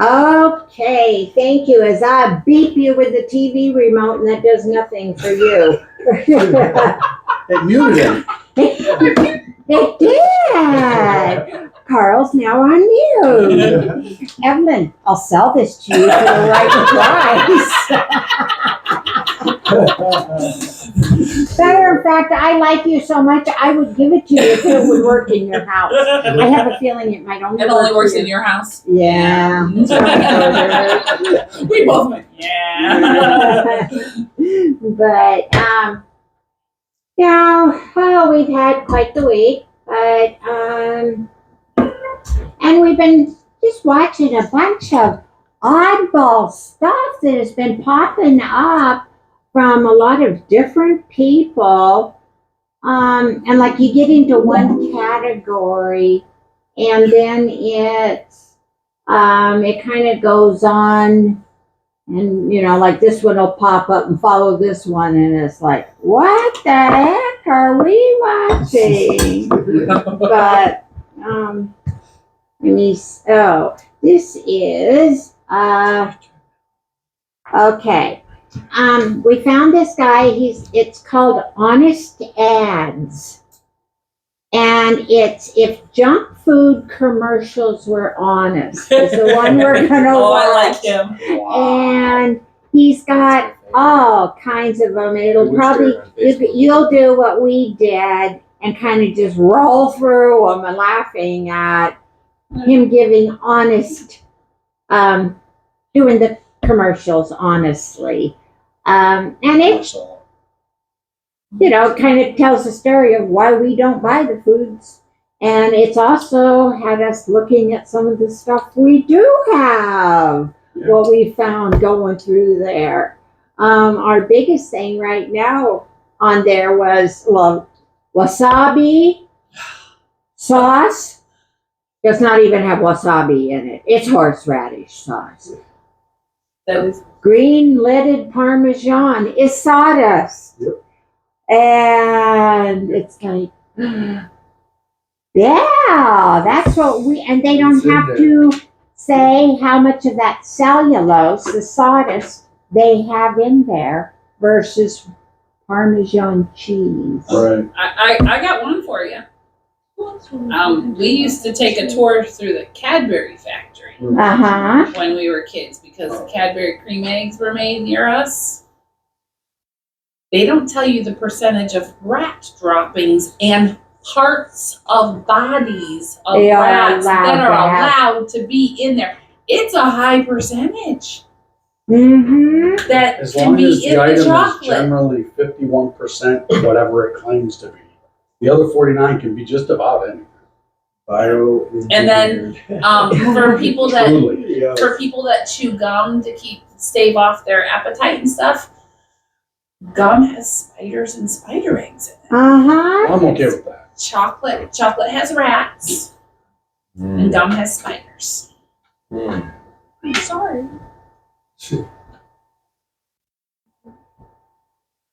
Okay, thank you. As I beep you with the TV remote, and that does nothing for you. It muted him. It did. Carl's now on mute. Evelyn, I'll sell this to you for the right price. Matter of fact, I like you so much, I would give it to you if it would work in your house. I have a feeling it might only It only works in your house. Yeah. We both went, yeah. But well, we've had quite the week, but and we've been just watching a bunch of oddball stuff that has been popping up from a lot of different people. And like you get into one category, and then it kind of goes on, and like this one will pop up and follow this one, and it's like, what the heck are we watching? But this is okay. We found this guy. It's called Honest Ads. And it's If Junk Food Commercials Were Honest. It's the one we're going to watch. I like him. And he's got all kinds of them. It'll probably, you'll do what we did and kind of just roll through them and laughing at him giving honest, doing the commercials honestly. And it, kind of tells the story of why we don't buy the foods. And it's also had us looking at some of the stuff we do have, what we found going through there. Our biggest thing right now on there was, wasabi sauce. Does not even have wasabi in it. It's horseradish sauce. That was Green leaded Parmesan is sawdust. Yep. And it's like, yeah, that's what and they don't have to say how much of that cellulose, the sawdust, they have in there versus Parmesan cheese. Right. I got one for you. We used to take a tour through the Cadbury factory when we were kids because the Cadbury cream eggs were made near us. They don't tell you the percentage of rat droppings and parts of bodies of rats that are allowed to be in there. It's a high percentage that As can long be as the in the item is chocolate. generally 51% whatever it claims to be. The other 49 can be just about anything. And then for people that Truly. for people that chew gum to stave off their appetite and stuff, gum has spiders and spider eggs in it. I'm okay with that. Chocolate has rats, and gum has spiders. I'm sorry.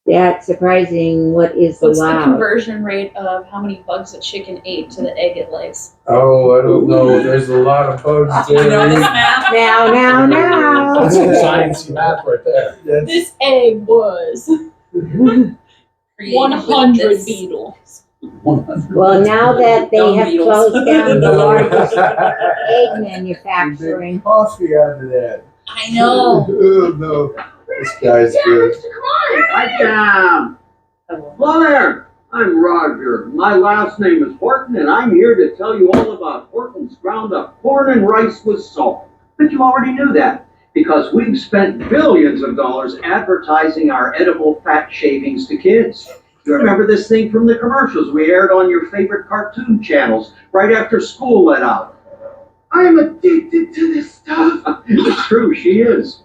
Yeah, it's surprising what is What's the allowed. conversion rate of how many bugs a chicken ate to the egg it lays? Oh, I don't know. There's a lot of bugs Do you know this there. math? Now. That's some sciencey math right there. This egg was Created with 100 this. beetles. 100. Well, now that they Dung have beetles. closed down the largest egg Big manufacturing. coffee out of that. I know. Oh, no. This guy's good. Hi, Tom. Hello there. I'm Roger. My last name is Horton, and I'm here to tell you all about Horton's ground up corn and rice with salt. But you already knew that because we've spent billions of dollars advertising our edible fat shavings to kids. You remember this thing from the commercials we aired on your favorite cartoon channels right after school let out. I'm addicted to this stuff. It's true, she is.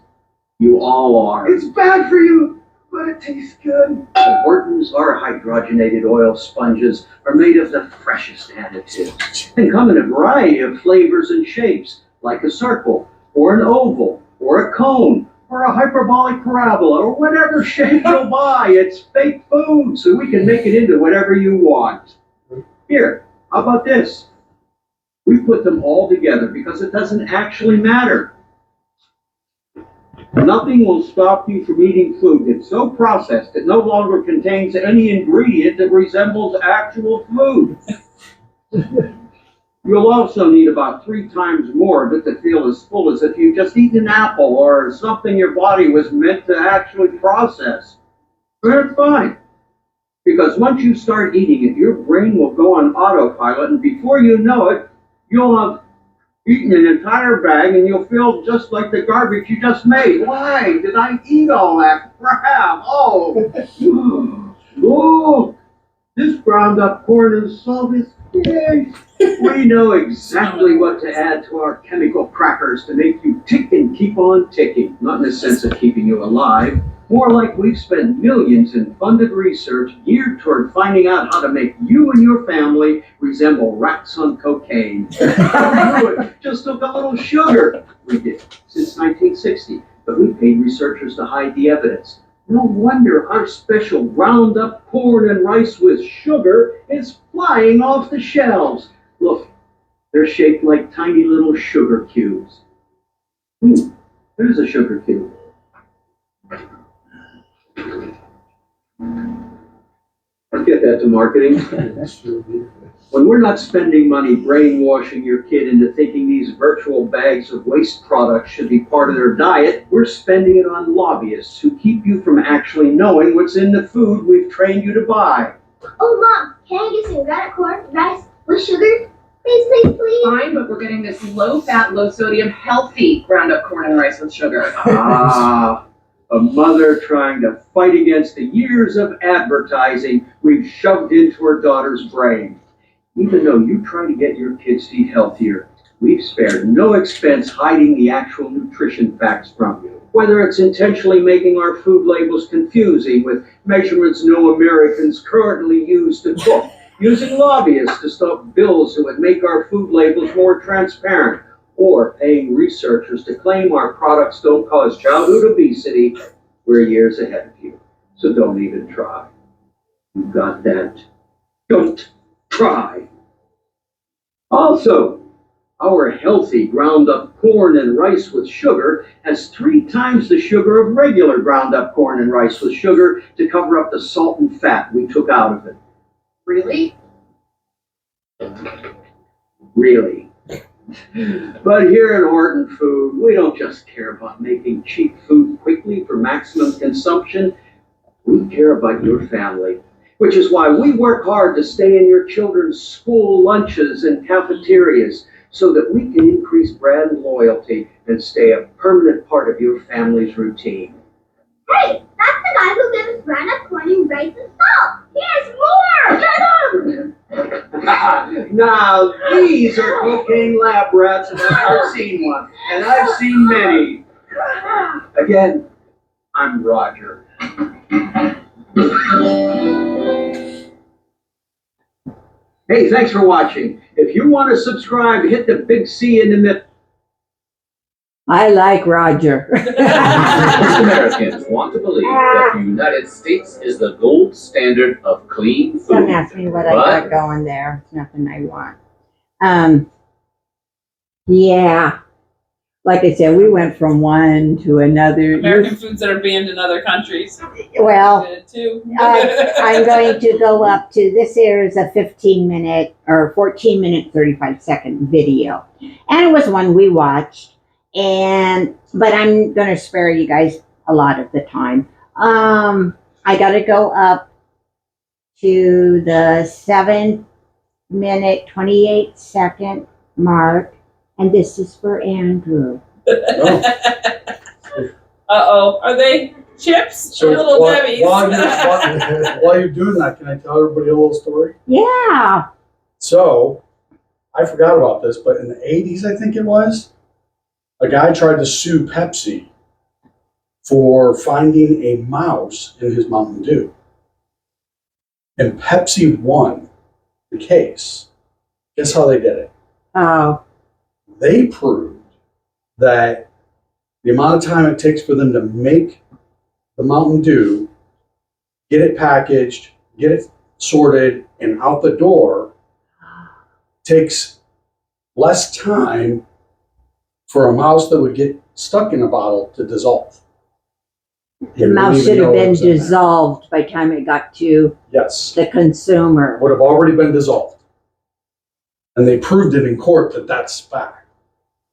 You all are. It's bad for you, but it tastes good. The Hortons are hydrogenated oil sponges are made of the freshest additives and come in a variety of flavors and shapes, like a circle, or an oval, or a cone, or a hyperbolic parabola, or whatever shape you'll buy. It's fake food, so we can make it into whatever you want. Here, how about this? We put them all together because it doesn't actually matter. Nothing will stop you from eating food that's so processed it no longer contains any ingredient that resembles actual food. You'll also need about 3 times more of it to feel as full as if you just eaten an apple or something your body was meant to actually process. But that's fine, because once you start eating it, your brain will go on autopilot, and before you know it, you'll have eaten an entire bag and you'll feel just like the garbage you just made. Why did I eat all that crap? Oh, oh, this ground up corn and salt is yay. We know exactly what to add to our chemical crackers to make you tick and keep on ticking. Not in the sense of keeping you alive, more like we've spent millions in funded research geared toward finding out how to make you and your family resemble rats on cocaine. Just took a little sugar. We did, since 1960, but we paid researchers to hide the evidence. No wonder our special ground up corn and rice with sugar is flying off the shelves. Look, they're shaped like tiny little sugar cubes. There's a sugar cube. Get that to marketing. When we're not spending money brainwashing your kid into thinking these virtual bags of waste products should be part of their diet, we're spending it on lobbyists who keep you from actually knowing what's in the food we've trained you to buy. Oh, Mom, can I get some ground corn, rice with sugar? Please, please, please. Fine, but we're getting this low-fat, low-sodium, healthy ground-up corn and rice with sugar. Ah, a mother trying to fight against the years of advertising we've shoved into her daughter's brain. Even though you try to get your kids to eat healthier, we've spared no expense hiding the actual nutrition facts from you. Whether it's intentionally making our food labels confusing with measurements no Americans currently use to cook, using lobbyists to stop bills that would make our food labels more transparent, or paying researchers to claim our products don't cause childhood obesity, we're years ahead of you. So don't even try. You got that? Don't try. Also, our healthy ground up corn and rice with sugar has 3 times the sugar of regular ground up corn and rice with sugar to cover up the salt and fat we took out of it. Really? Really. But here at Horton Food, we don't just care about making cheap food quickly for maximum consumption. We care about your family, which is why we work hard to stay in your children's school lunches and cafeterias so that we can increase brand loyalty and stay a permanent part of your family's routine. Hey, that's the guy who gave us ground up corn and rice and salt. Here's more! Get him! Now, these are cocaine lab rats, and I've never seen one, and I've seen many. Again, I'm Roger. Hey, thanks for watching. If you want to subscribe, hit the big C in the middle. I like Roger. Most Americans want to believe that the United States is the gold standard of clean food. Don't ask me what I got going there. It's nothing I want. Yeah. Like I said, we went from one to another. American foods that are banned in other countries. Well, Too. I'm going to go up to, this here is a 15-minute or 14-minute, 35-second video. And it was one we watched. But I'm going to spare you guys a lot of the time. I got to go up to the 7-minute, 28-second mark. And this is for Andrew. Uh-oh. Are they chips or little Debbie's? While you're doing that, can I tell everybody a little story? Yeah. So, I forgot about this, but in the 80s, I think it was, a guy tried to sue Pepsi for finding a mouse in his Mountain Dew. And Pepsi won the case. Guess how they did it? Oh. They proved that the amount of time it takes for them to make the Mountain Dew, get it packaged, get it sorted, and out the door takes less time for a mouse that would get stuck in a bottle to dissolve. The You mouse didn't should even have know it been was in there. dissolved by the time it got to Yes, the consumer. would have already been dissolved. And they proved it in court that that's fact.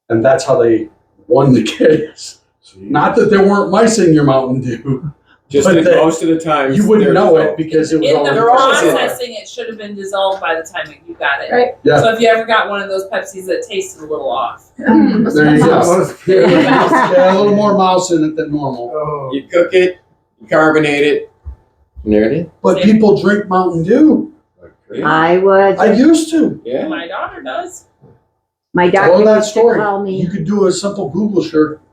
And that's how they won the case. Not that there weren't mice in your Mountain Dew. Just But that that most of the time You wouldn't they're know it dissolved. because it was In the already They're always in there. processing, it should have been dissolved by the time you got it. Right. Yeah. So if you ever got one of those Pepsis that tasted a little off. There you go. Yeah. Yeah, a little more mouse in it than normal. Oh. You cook it, you carbonate it, and there it is. But people drink Mountain Dew. I was. I used to. Yeah. My daughter does. My Tell doctor her that used to story. call me. You could do a simple Google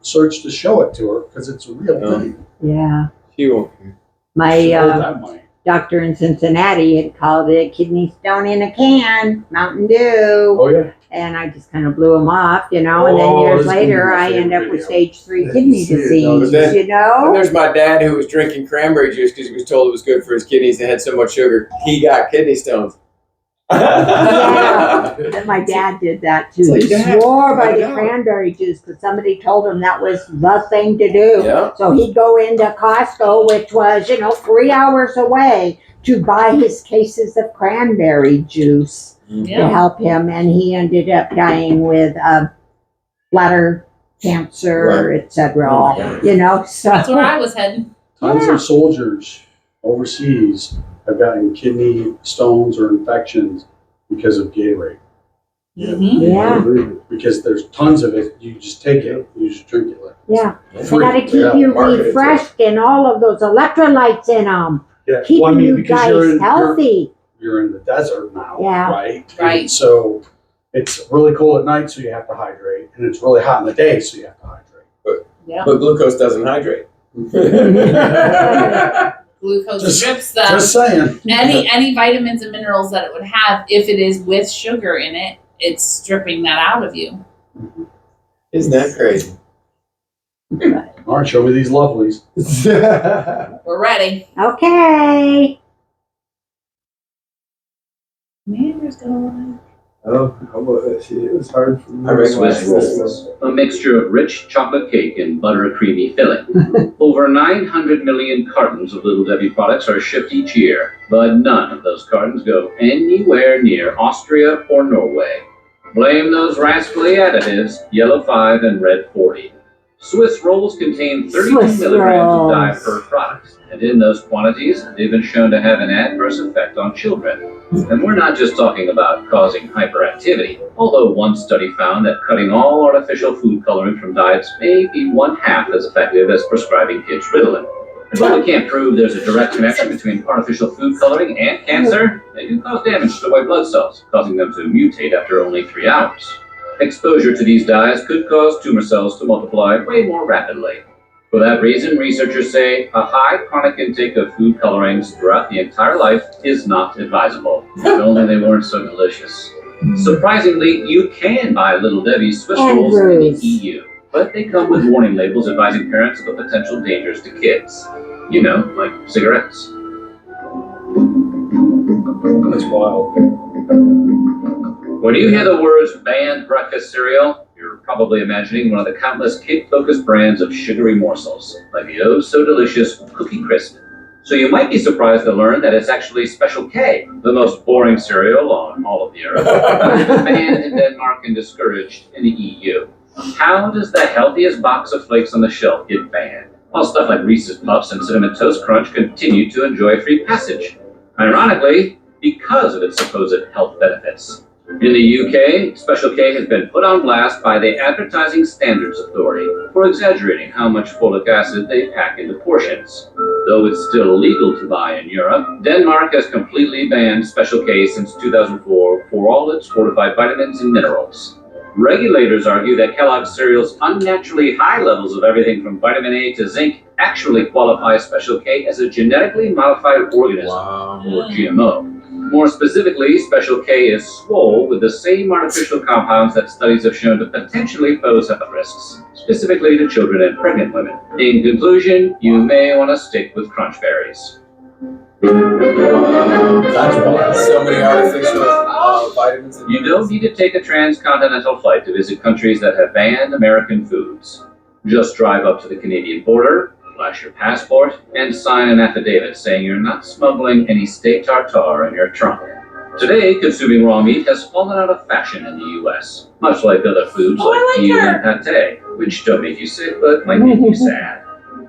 search to show it to her because it's a real Oh. thing. Yeah. She won't. My She knows that might. doctor in Cincinnati had called it kidney stone in a can, Mountain Dew. Oh yeah. And I just kind of blew him off, and then Oh, years this is gonna be later, my I end favorite up with video. stage 3 Yeah, kidney you see it, disease, no, but then- And know? there's my dad who was drinking cranberry juice because he was told it was good for his kidneys and had so much sugar. He got kidney stones. Yeah. And my dad did that too. It's like, He Dad, swore by cut it the out. cranberry juice because somebody told him that was the thing to do. Yeah. So he'd go into Costco, which was, 3 hours away, to buy his cases of cranberry juice to Yeah. help him. And he ended up dying with bladder cancer, etc. So That's where I was heading. Tons of soldiers overseas have gotten kidney stones or infections because of Gatorade. Mm-hmm. Yeah. Because there's tons of it. You just take it. You just drink it. Like Yeah. it's They free. gotta keep Yeah, you market it, refreshed and all of those electrolytes in them. Yeah. Keeping Well, I mean, you because guys healthy. you're in the desert now, Yeah. right? Right. And so it's really cold at night, so you have to hydrate, and it's really hot in the day, so you have to hydrate. Yeah. But glucose doesn't hydrate. Glucose Just- strips them. Just saying. Any vitamins and minerals that it would have, if it is with sugar in it, it's stripping that out of you. Isn't that crazy? All right, show me these lovelies. We're ready. Okay. Man, there's gonna Oh, how about that shit? It was hard for me. I recognize Swiss rolls, a mixture of rich chocolate cake and butter creamy filling. Over 900 million cartons of Little Debbie products are shipped each year, but none of those cartons go anywhere near Austria or Norway. Blame those rascally additives, yellow 5 and red 40. Swiss rolls contain 32 Swiss milligrams of dye rolls. per product, and in those quantities, they've been shown to have an adverse effect on children. And we're not just talking about causing hyperactivity, although one study found that cutting all artificial food coloring from diets may be 1/2 as effective as prescribing kids Ritalin. And while we can't prove there's a direct connection between artificial food coloring and cancer, they do cause damage to white blood cells, causing them to mutate after only 3 hours. Exposure to these dyes could cause tumor cells to multiply way more rapidly. For that reason, researchers say a high chronic intake of food colorings throughout the entire life is not advisable. If only they weren't so delicious. Surprisingly, you can buy Little Debbie's Swiss rolls in the Andrews. EU, but they come with warning labels advising parents of the potential dangers to kids. You know, like cigarettes. That's wild. When you hear the words banned breakfast cereal, you're probably imagining one of the countless kid-focused brands of sugary morsels, like the oh-so-delicious Cookie Crisp. So you might be surprised to learn that it's actually Special K, the most boring cereal on all of the earth, that's been banned in Denmark and discouraged in the EU. How does the healthiest box of flakes on the shelf get banned, while stuff like Reese's Puffs and Cinnamon Toast Crunch continue to enjoy free passage? Ironically, because of its supposed health benefits. In the UK, Special K has been put on blast by the Advertising Standards Authority for exaggerating how much folic acid they pack into portions. Though it's still legal to buy in Europe, Denmark has completely banned Special K since 2004 for all its fortified vitamins and minerals. Regulators argue that Kellogg's cereal's unnaturally high levels of everything from vitamin A to zinc actually qualify Special K as a genetically modified organism, or GMO. More specifically, Special K is swole with the same artificial compounds that studies have shown to potentially pose health risks, specifically to children and pregnant women. In conclusion, you may want to stick with crunch berries. That's wild. So many artificial vitamins. And You don't need to take a transcontinental flight to visit countries that have banned American foods. Just drive up to the Canadian border, flash your passport, and sign an affidavit saying you're not smuggling any steak tartare in your trunk. Today, consuming raw meat has fallen out of fashion in the U.S., much like other foods like veal and pate, which don't make you sick but might make you sad.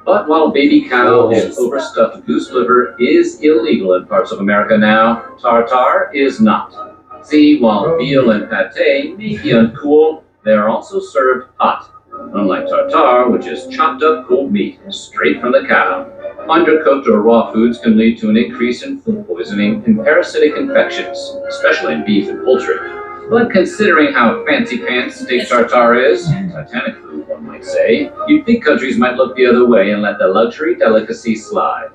But while baby cow and overstuffed goose liver is illegal in parts of America now, tartare is not. See, while veal and pate may be uncool, they are also served hot, unlike tartare, which is chopped up cold meat straight from the cow. Undercooked or raw foods can lead to an increase in food poisoning and parasitic infections, especially in beef and poultry. But considering how fancy pants steak tartare is, Titanic food one might say, you'd think countries might look the other way and let the luxury delicacy slide.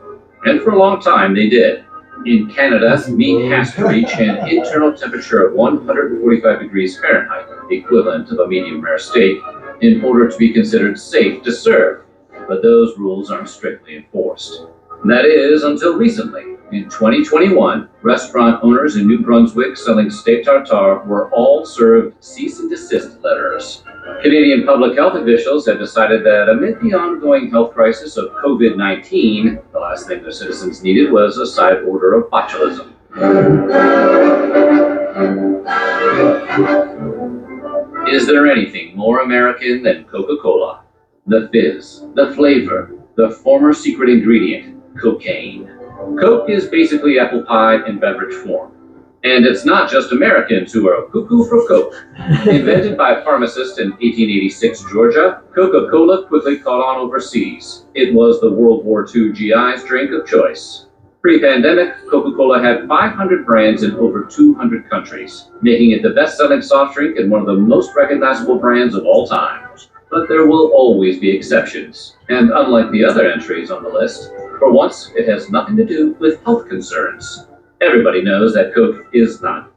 And for a long time they did. In Canada, meat has to reach an internal temperature of 145 degrees Fahrenheit, the equivalent of a medium rare steak, in order to be considered safe to serve. But those rules aren't strictly enforced. That is, until recently. In 2021, restaurant owners in New Brunswick selling steak tartare were all served cease and desist letters. Canadian public health officials have decided that amid the ongoing health crisis of COVID-19, the last thing their citizens needed was a side order of botulism. Is there anything more American than Coca-Cola? The fizz, the flavor, the former secret ingredient, cocaine. Coke is basically apple pie in beverage form. And it's not just Americans who are cuckoo for Coke. Invented by a pharmacist in 1886 Georgia, Coca-Cola quickly caught on overseas. It was the World War II GI's drink of choice. Pre-pandemic, Coca-Cola had 500 brands in over 200 countries, making it the best-selling soft drink and one of the most recognizable brands of all time. But there will always be exceptions. And unlike the other entries on the list, for once, it has nothing to do with health concerns. Everybody knows that Coke is not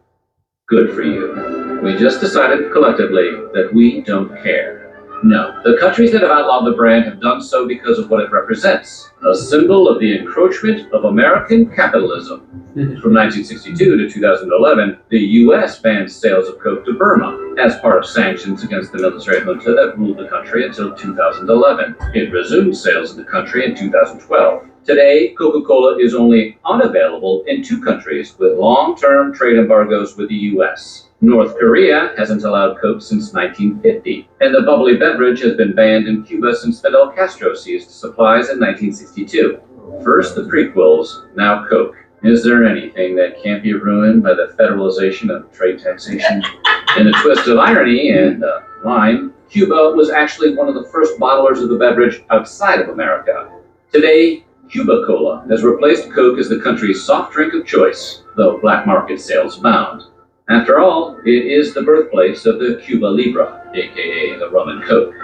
good for you. We just decided collectively that we don't care. No, the countries that have outlawed the brand have done so because of what it represents, a symbol of the encroachment of American capitalism. From 1962 to 2011, the U.S. banned sales of Coke to Burma as part of sanctions against the military junta that ruled the country until 2011. It resumed sales in the country in 2012. Today, Coca-Cola is only unavailable in 2 countries with long-term trade embargoes with the U.S. North Korea hasn't allowed Coke since 1950, and the bubbly beverage has been banned in Cuba since Fidel Castro ceased supplies in 1962. First the prequels, now Coke. Is there anything that can't be ruined by the federalization of trade taxation? In a twist of irony and line, Cuba was actually one of the first bottlers of the beverage outside of America. Today, Cuba Cola has replaced Coke as the country's soft drink of choice, though black market sales abound. After all, it is the birthplace of the Cuba Libre, aka the rum and Coke.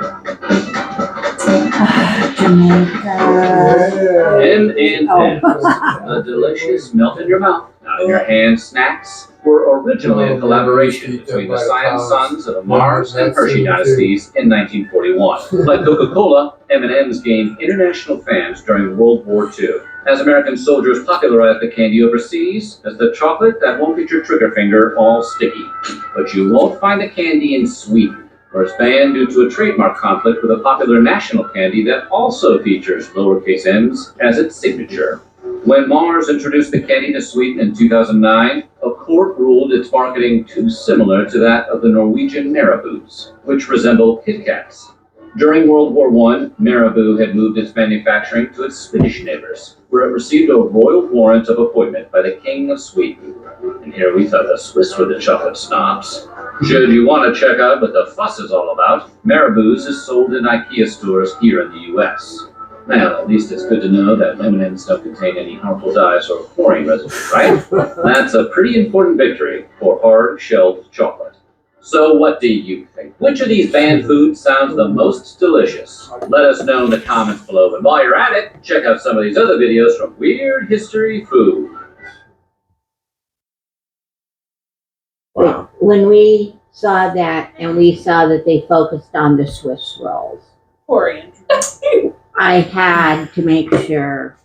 A delicious melt in your mouth, out in your hand snacks were originally a collaboration between the Science Sons of the Mars and Hershey dynasties in 1941. Like Coca-Cola, M&M's gained international fans during World War II, as American soldiers popularized the candy overseas as the chocolate that won't get your trigger finger all sticky. But you won't find the candy in Sweden, where it's banned due to a trademark conflict with a popular national candy that also features lowercase m's as its signature. When Mars introduced the candy to Sweden in 2009, a court ruled its marketing too similar to that of the Norwegian Marabous, which resemble Kit Kats. During World War I, Marabou had moved its manufacturing to its Swedish neighbors, where it received a royal warrant of appointment by the King of Sweden. And here we thought the Swiss were the chocolate snobs. Should you want to check out what the fuss is all about, Marabou's is sold in IKEA stores here in the U.S. Well, at least it's good to know that M&M's don't contain any harmful dyes or chlorine residue, right? That's a pretty important victory for hard-shelled chocolate. So what do you think? Which of these banned foods sounds the most delicious? Let us know in the comments below. And while you're at it, check out some of these other videos from Weird History Food. Wow. When we saw that, and we saw that they focused on the Swiss rolls, I had to make sure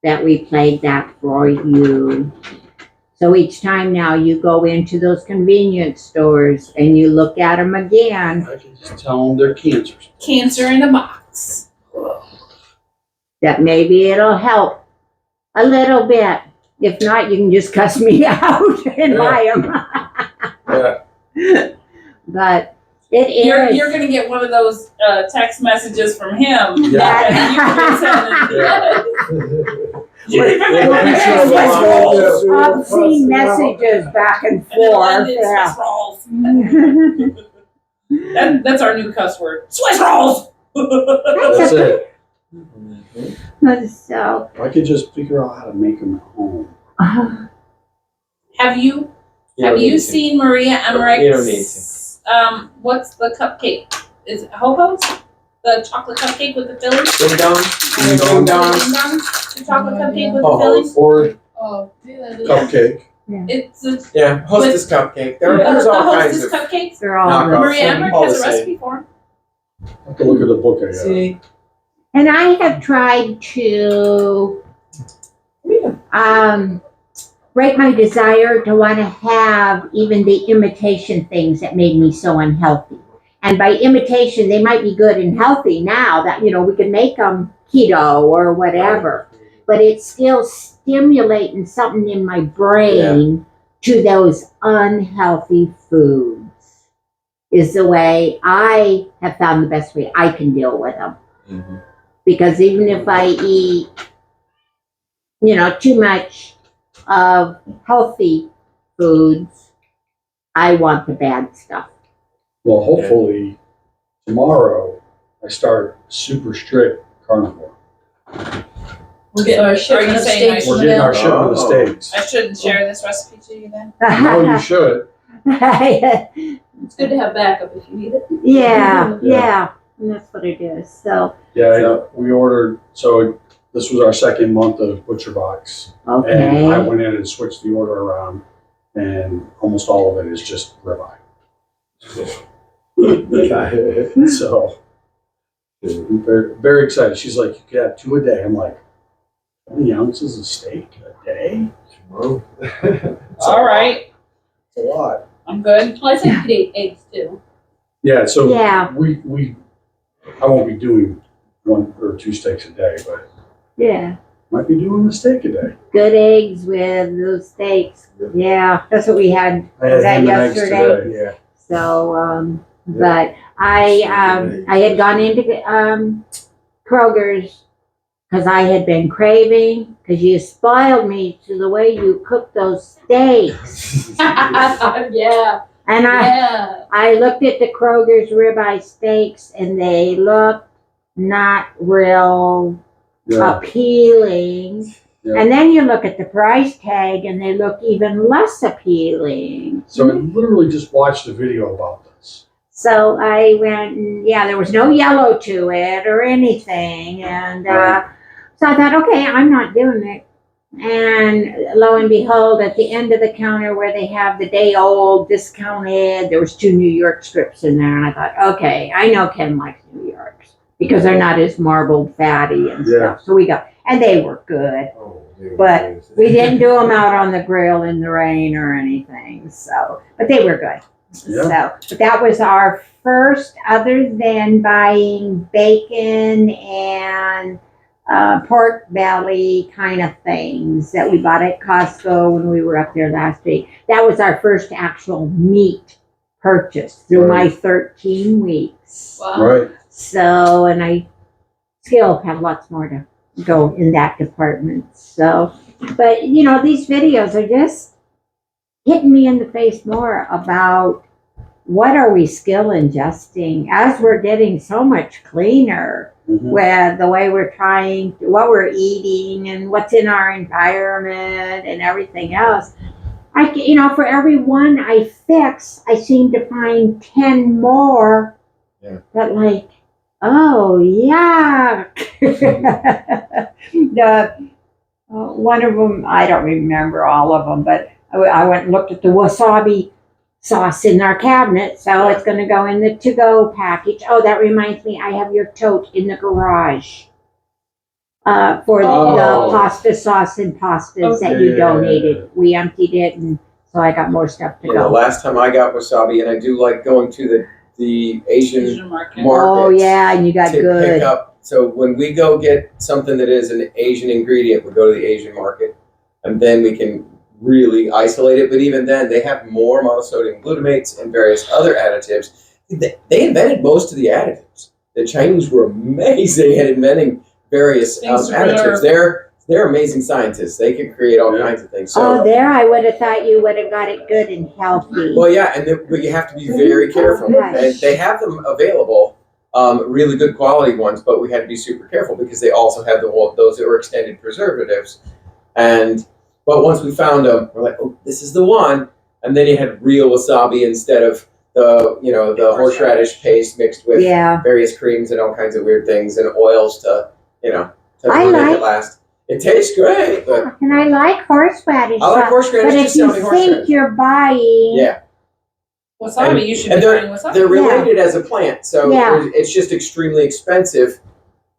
that we played that for you. So each time now you go into those convenience stores and you look at them again. I can just tell them they're cancers. Cancer in a box. box. That maybe it'll help a little bit. If not, you can just cuss me out and buy them. Yeah. But it is. You're gonna get one of those text messages from him. Yeah. And you can send Obscene messages back and forth. Yeah. Swiss rolls. That's our new cuss word. Swiss rolls. That's it. So, I could just figure out how to make them at home. Have you seen Maria Emmerich's? You don't need to. What's the cupcake? Is it Ho-Ho's? The chocolate cupcake with the filling? Ding dong. Ding dong. Ding dong? The chocolate cupcake with the Ho-Ho's. filling? Or Oh, do that. cupcake. It's a, Yeah, Hostess cupcake. There's the all kinds Hostess of cupcakes. they're all knockoffs. Maria Emmerich all has the a same. recipe for them. I have to look at the book I got. See, And I have tried to break my desire to want to have even the imitation things that made me so unhealthy. And by imitation, they might be good and healthy now that, we can make them keto or whatever. But it's still stimulating something in my brain to those unhealthy foods is the way I have found the best way I can deal with them. Mm-hmm. Because even if I eat, too much of healthy foods, I want the bad stuff. Well, hopefully tomorrow I start super strict carnivore. We're getting our shipment of saying I steaks should- We're in the getting mail. our shipment of steaks. I shouldn't share this recipe to you then. No, you should. It's good to have backup if you need it. yeah, and that's what it is. So, Yeah, we ordered, so this was our second month of Butcher Box. And I okay. went in and switched the order around, and almost all of it is just ribeye. So, I'm very, very excited. She's like, you could have 2 a day. I'm like, 20 ounces of steak a day? Well, All right. It's a lot. I'm good. Well, I think you could eat eggs too. Yeah, so Yeah. I won't be doing 1 or 2 steaks a day, but Yeah. might be doing a steak a day. Good eggs with those steaks. Yeah, that's what we had. I had Was that ham and eggs yesterday? today. yeah. So, but I had gone into Kroger's because I had been craving, because you spoiled me to the way you cook those steaks. Yeah. And I looked at the Kroger's ribeye steaks and they looked not real Yeah. appealing. Yeah. And then you look at the price tag and they look even less appealing. So I literally just watched a video about this. So I went, and there was no yellow to it or anything. And so I thought, okay, I'm not doing it. And lo and behold, at the end of the counter where they have the day old discounted, there was 2 New York strips in there. And I thought, okay, I know Ken likes New Yorks because they're not as marbled fatty and stuff. So we got, and they were good. But we didn't do them out on the grill in the rain or anything. So, but they were good. Yeah. So, but that was our first, other than buying bacon and pork belly kind of things that we bought at Costco when we were up there last week. That was our first actual meat purchase through my 13 weeks. Wow. Right. So, and I still have lots more to go in that department. So, but these videos are just hitting me in the face more about what are we skill ingesting as we're getting so much cleaner with the way we're trying, what we're eating and what's in our environment and everything else. For every one I fix, I seem to find 10 more that oh, yeah. One of them, I don't remember all of them, but I went and looked at the wasabi sauce in our cabinet, so it's going to go in the to-go package. Oh, that reminds me, I have your tote in the garage for the pasta sauce and pastas that you donated. We emptied it, and so I got more stuff to The go. last time I got wasabi, and I do like going to the Asian Asian market. Oh yeah, and you got to good. pick up. So when we go get something that is an Asian ingredient, we go to the Asian market, and then we can really isolate it. But even then, they have more monosodium glutamates and various other additives. They invented most of the additives. The Chinese were amazing at inventing various Things to additives. They're amazing scientists. They can create all kinds of things. So, Oh, there I would have thought you would have got it good and healthy. well, yeah, but you have to be very careful. And they have them available, really good quality ones, but we had to be super careful because they also have those that were extended preservatives. But once we found them, we're like, oh, this is the one. And then you had real wasabi instead of the horseradish paste mixed with various creams and all kinds of weird things and oils to make it last. It tastes great, but and I like horseradish. I like horseradish. But if you think you're buying, wasabi, you should be buying wasabi. They're related as a plant, so it's just extremely expensive,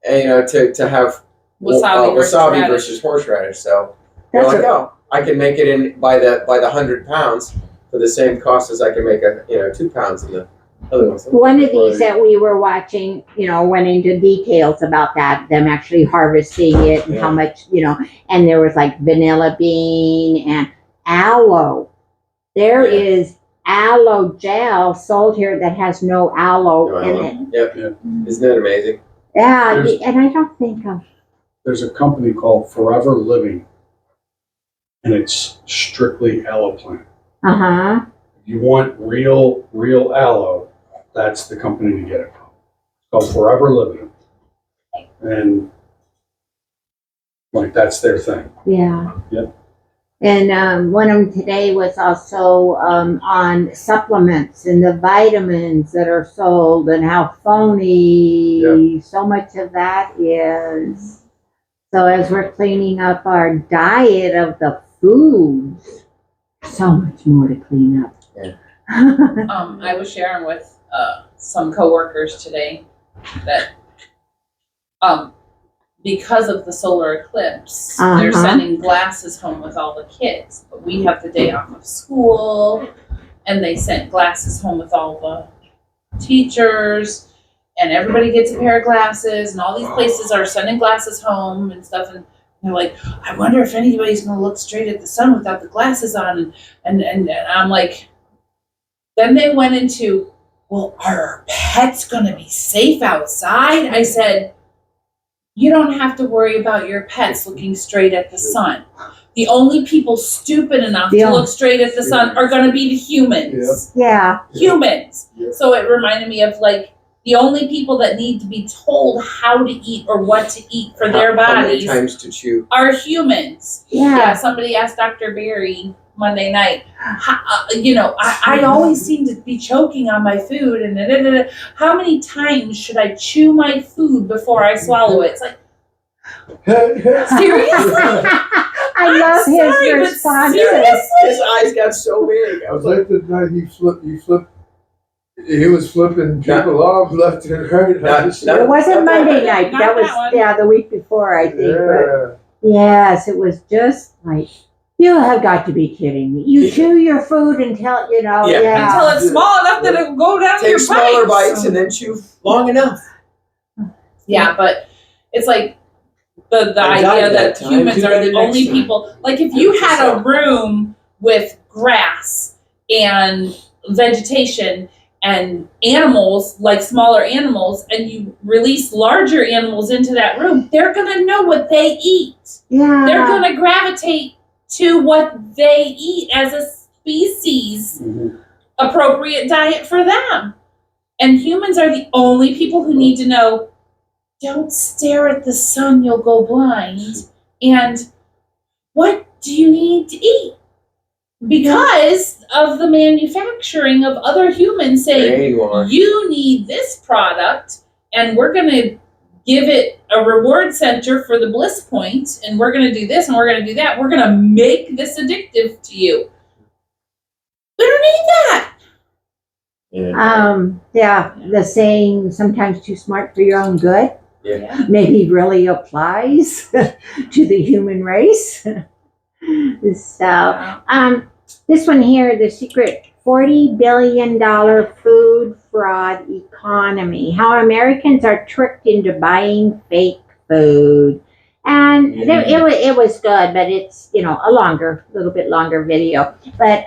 to have wasabi versus horseradish. So you're like, oh, I can make it by the 100 pounds for the same cost as I can make 2 pounds in the other ones. One of these that we were watching, went into details about them actually harvesting it and how much, and there was like vanilla bean and aloe. There is aloe gel sold here that has no aloe in it. Yep. Isn't that amazing? Yeah, and I don't think there's a company called Forever Living, and it's strictly aloe plant. Uh-huh. If you want real aloe, that's the company to get it from. It's called Forever Living. And that's their thing. Yeah. Yep. And one of them today was also on supplements and the vitamins that are sold and how phony so much of that is. So as we're cleaning up our diet of the foods, so much more to clean up. Yeah. I was sharing with some coworkers today that because of the solar eclipse, they're sending glasses home with all the kids. But we have the day off of school, and they sent glasses home with all the teachers, and everybody gets a pair of glasses, and all these places are sending glasses home and stuff. And they're like, I wonder if anybody's going to look straight at the sun without the glasses on. And I'm like, then they went into, well, are our pets going to be safe outside? I said, you don't have to worry about your pets looking straight at the sun. The only people stupid enough to look straight at the sun are going to be the humans. Yeah. Humans. Yeah. So it reminded me of the only people that need to be told how to eat or what to eat for their bodies how many times to chew are humans. Yeah. Somebody asked Dr. Berry Monday night, I always seem to be choking on my food, and how many times should I chew my food before I swallow it? It's like, seriously? I love his response. His eyes got so big. I was like the night he flipped. He was flipping people off left and right. It wasn't Monday night. That was the week before, I think. Yeah. But yes, it was just like, you have got to be kidding me. You chew your food until, until it's small enough that it'll go down Take your smaller bites and then chew long enough. Yeah, but it's like the idea that humans are the only people. Like if you had a room with grass and vegetation and animals, like smaller animals, and you release larger animals into that room, they're going to know what they eat. Yeah. They're going to gravitate to what they eat as a species, appropriate diet for them. And humans are the only people who need to know, don't stare at the sun, you'll go blind. And what do you need to eat? Because of the manufacturing of other humans saying, you need this product, and we're going to give it a reward center for the bliss point, and we're going to do this, and we're going to do that. We're going to make this addictive to you. We don't need that. The saying, sometimes too smart for your own good, maybe really applies to the human race. So, this one here, the secret $40 billion food fraud economy, how Americans are tricked into buying fake food. And it was good, but it's, you know, a little bit longer video. But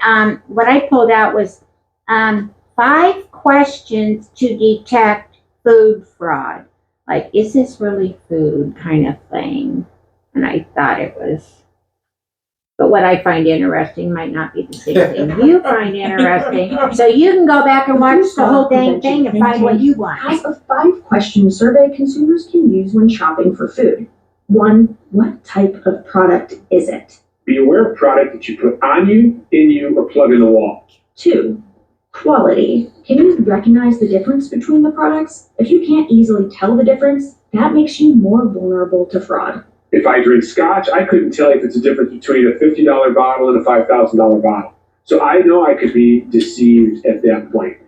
what I pulled out was 5 questions to detect food fraud. Like, is this really food kind of thing? And I thought it was. But what I find interesting might not be the same thing you find interesting. So you can go back and watch the whole dang thing and find what you want. Has a 5-question survey consumers can use when shopping for food. 1, what type of product is it? Be aware of product that you put on you, in you, or plug in the wall. 2, quality. Can you recognize the difference between the products? If you can't easily tell the difference, that makes you more vulnerable to fraud. If I drink scotch, I couldn't tell you if it's a difference between a $50 bottle and a $5,000 bottle. So I know I could be deceived at that point.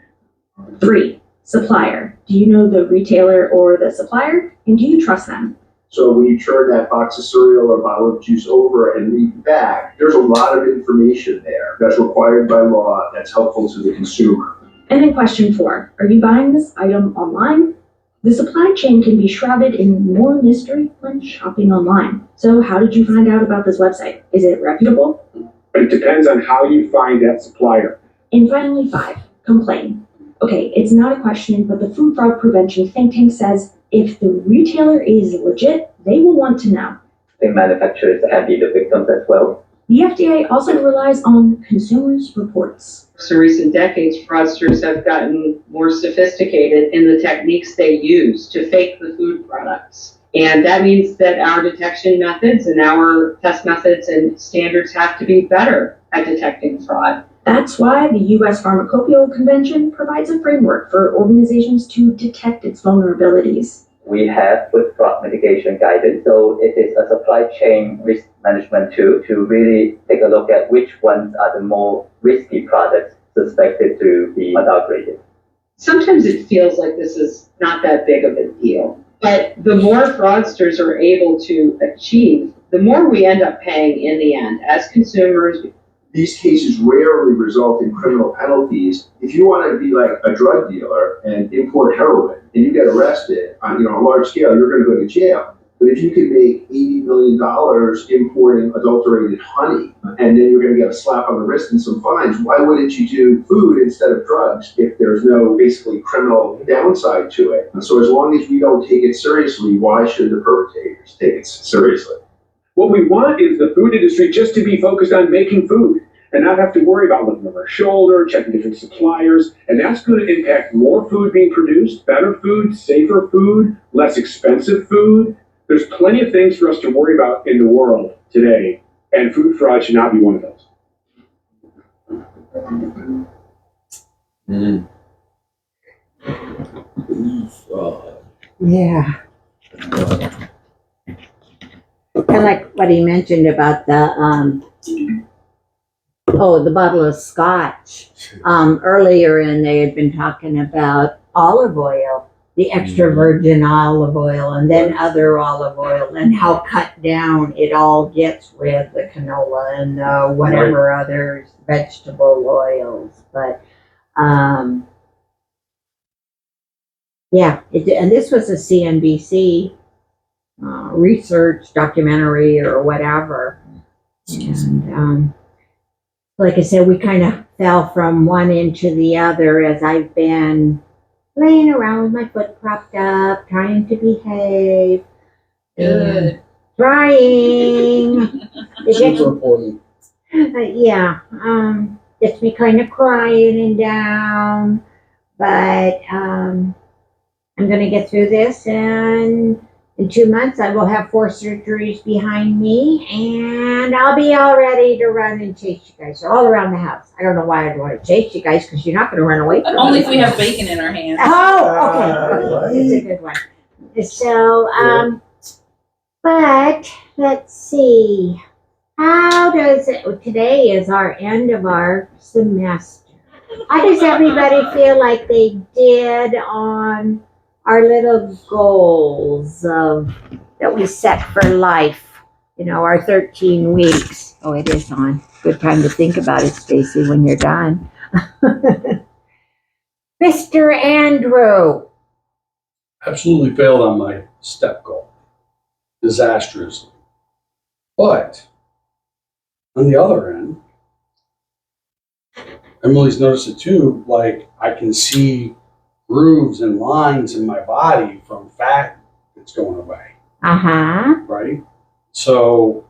3, supplier. Do you know the retailer or the supplier? And do you trust them? So when you turn that box of cereal or bottle of juice over and read back, there's a lot of information there that's required by law that's helpful to the consumer. And then question 4, are you buying this item online? The supply chain can be shrouded in more mystery when shopping online. So how did you find out about this website? Is it reputable? It depends on how you find that supplier. And finally 5, complain. Okay, it's not a question, but the Food Fraud Prevention think tank says if the retailer is legit, they will want to know. The manufacturers can be the victims as well. The FDA also relies on consumers' reports. In recent decades, fraudsters have gotten more sophisticated in the techniques they use to fake the food products. And that means that our detection methods and our test methods and standards have to be better at detecting fraud. That's why the U.S. Pharmacopoeia Convention provides a framework for organizations to detect its vulnerabilities. We have food fraud mitigation guidance, so it is a supply chain risk management tool to really take a look at which ones are the more risky products suspected to be adulterated. Sometimes it feels like this is not that big of a deal, but the more fraudsters are able to achieve, the more we end up paying in the end as consumers. These cases rarely result in criminal penalties. If you want to be like a drug dealer and import heroin and you get arrested on a large scale, you're going to go to jail. But if you can make $80 million importing adulterated honey and then you're going to get a slap on the wrist and some fines, why wouldn't you do food instead of drugs if there's no basically criminal downside to it? So as long as we don't take it seriously, why should the perpetrators take it seriously? What we want is the food industry just to be focused on making food and not have to worry about looking over our shoulder, checking different suppliers. And that's going to impact more food being produced, better food, safer food, less expensive food. There's plenty of things for us to worry about in the world today, and food fraud should not be one of those. Food fraud. Yeah. I like what he mentioned about the bottle of scotch earlier, and they had been talking about olive oil, the extra virgin olive oil, and then other olive oil, and how cut down it all gets with the canola and whatever other vegetable oils. But and this was a CNBC research documentary or whatever. And like I said, we kind of fell from one into the other as I've been laying around with my foot propped up, trying to behave. Good. Trying. Super important. Gets me kind of crying and down. But I'm going to get through this, and in 2 months I will have 4 surgeries behind me, and I'll be all ready to run and chase you guys all around the house. I don't know why I'd want to chase you guys, because you're not going to run away from me. Only if we have bacon in our hands. Oh, okay. It's a good one. So, but let's see. How does it, today is our end of our semester. How does everybody feel like they did on our little goals that we set for life? Our 13 weeks. Oh, it is on. Good time to think about it, Stacy, when you're done. Mr. Andrew. Absolutely failed on my step goal. Disastrously. But on the other end, Emily's noticed it too, like I can see grooves and lines in my body from fat that's going away. Uh-huh. Right? So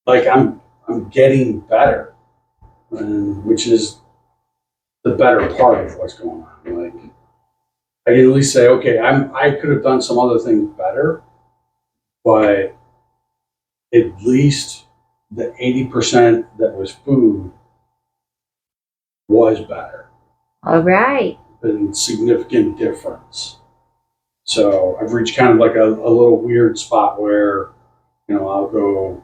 like I'm getting better, and which is the better part of what's going on. Like I can at least say, okay, I could have done some other things better, but at least the 80% that was food was better. All right. Been significant difference. So I've reached kind of like a little weird spot where, I'll go,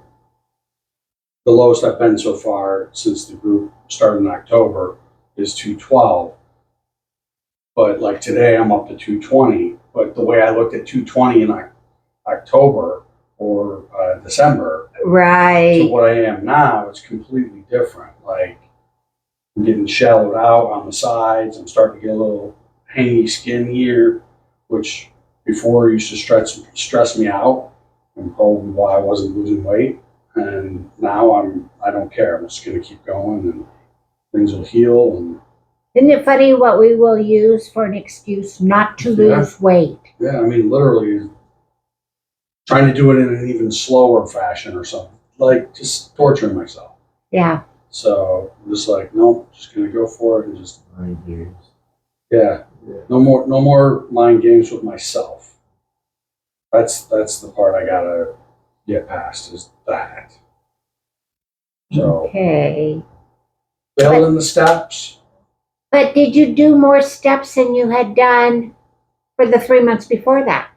the lowest I've been so far since the group started in October is 212. But like today I'm up to 220. But the way I looked at 220 in October or December Right. to what I am now, it's completely different. Like I'm getting shallowed out on the sides. I'm starting to get a little hangy skin here, which before used to stress me out, and probably why I wasn't losing weight. And now I don't care. I'm just going to keep going, and things will heal. And isn't it funny what we will use for an excuse not to lose weight? Yeah, I mean, literally trying to do it in an even slower fashion or something, like just torturing myself. Yeah. So I'm just like, nope, just gonna go for it and just Mind games. yeah. No more mind games with myself. That's the part I gotta get past is that. So Okay. failed in the steps. But did you do more steps than you had done for the 3 months before that?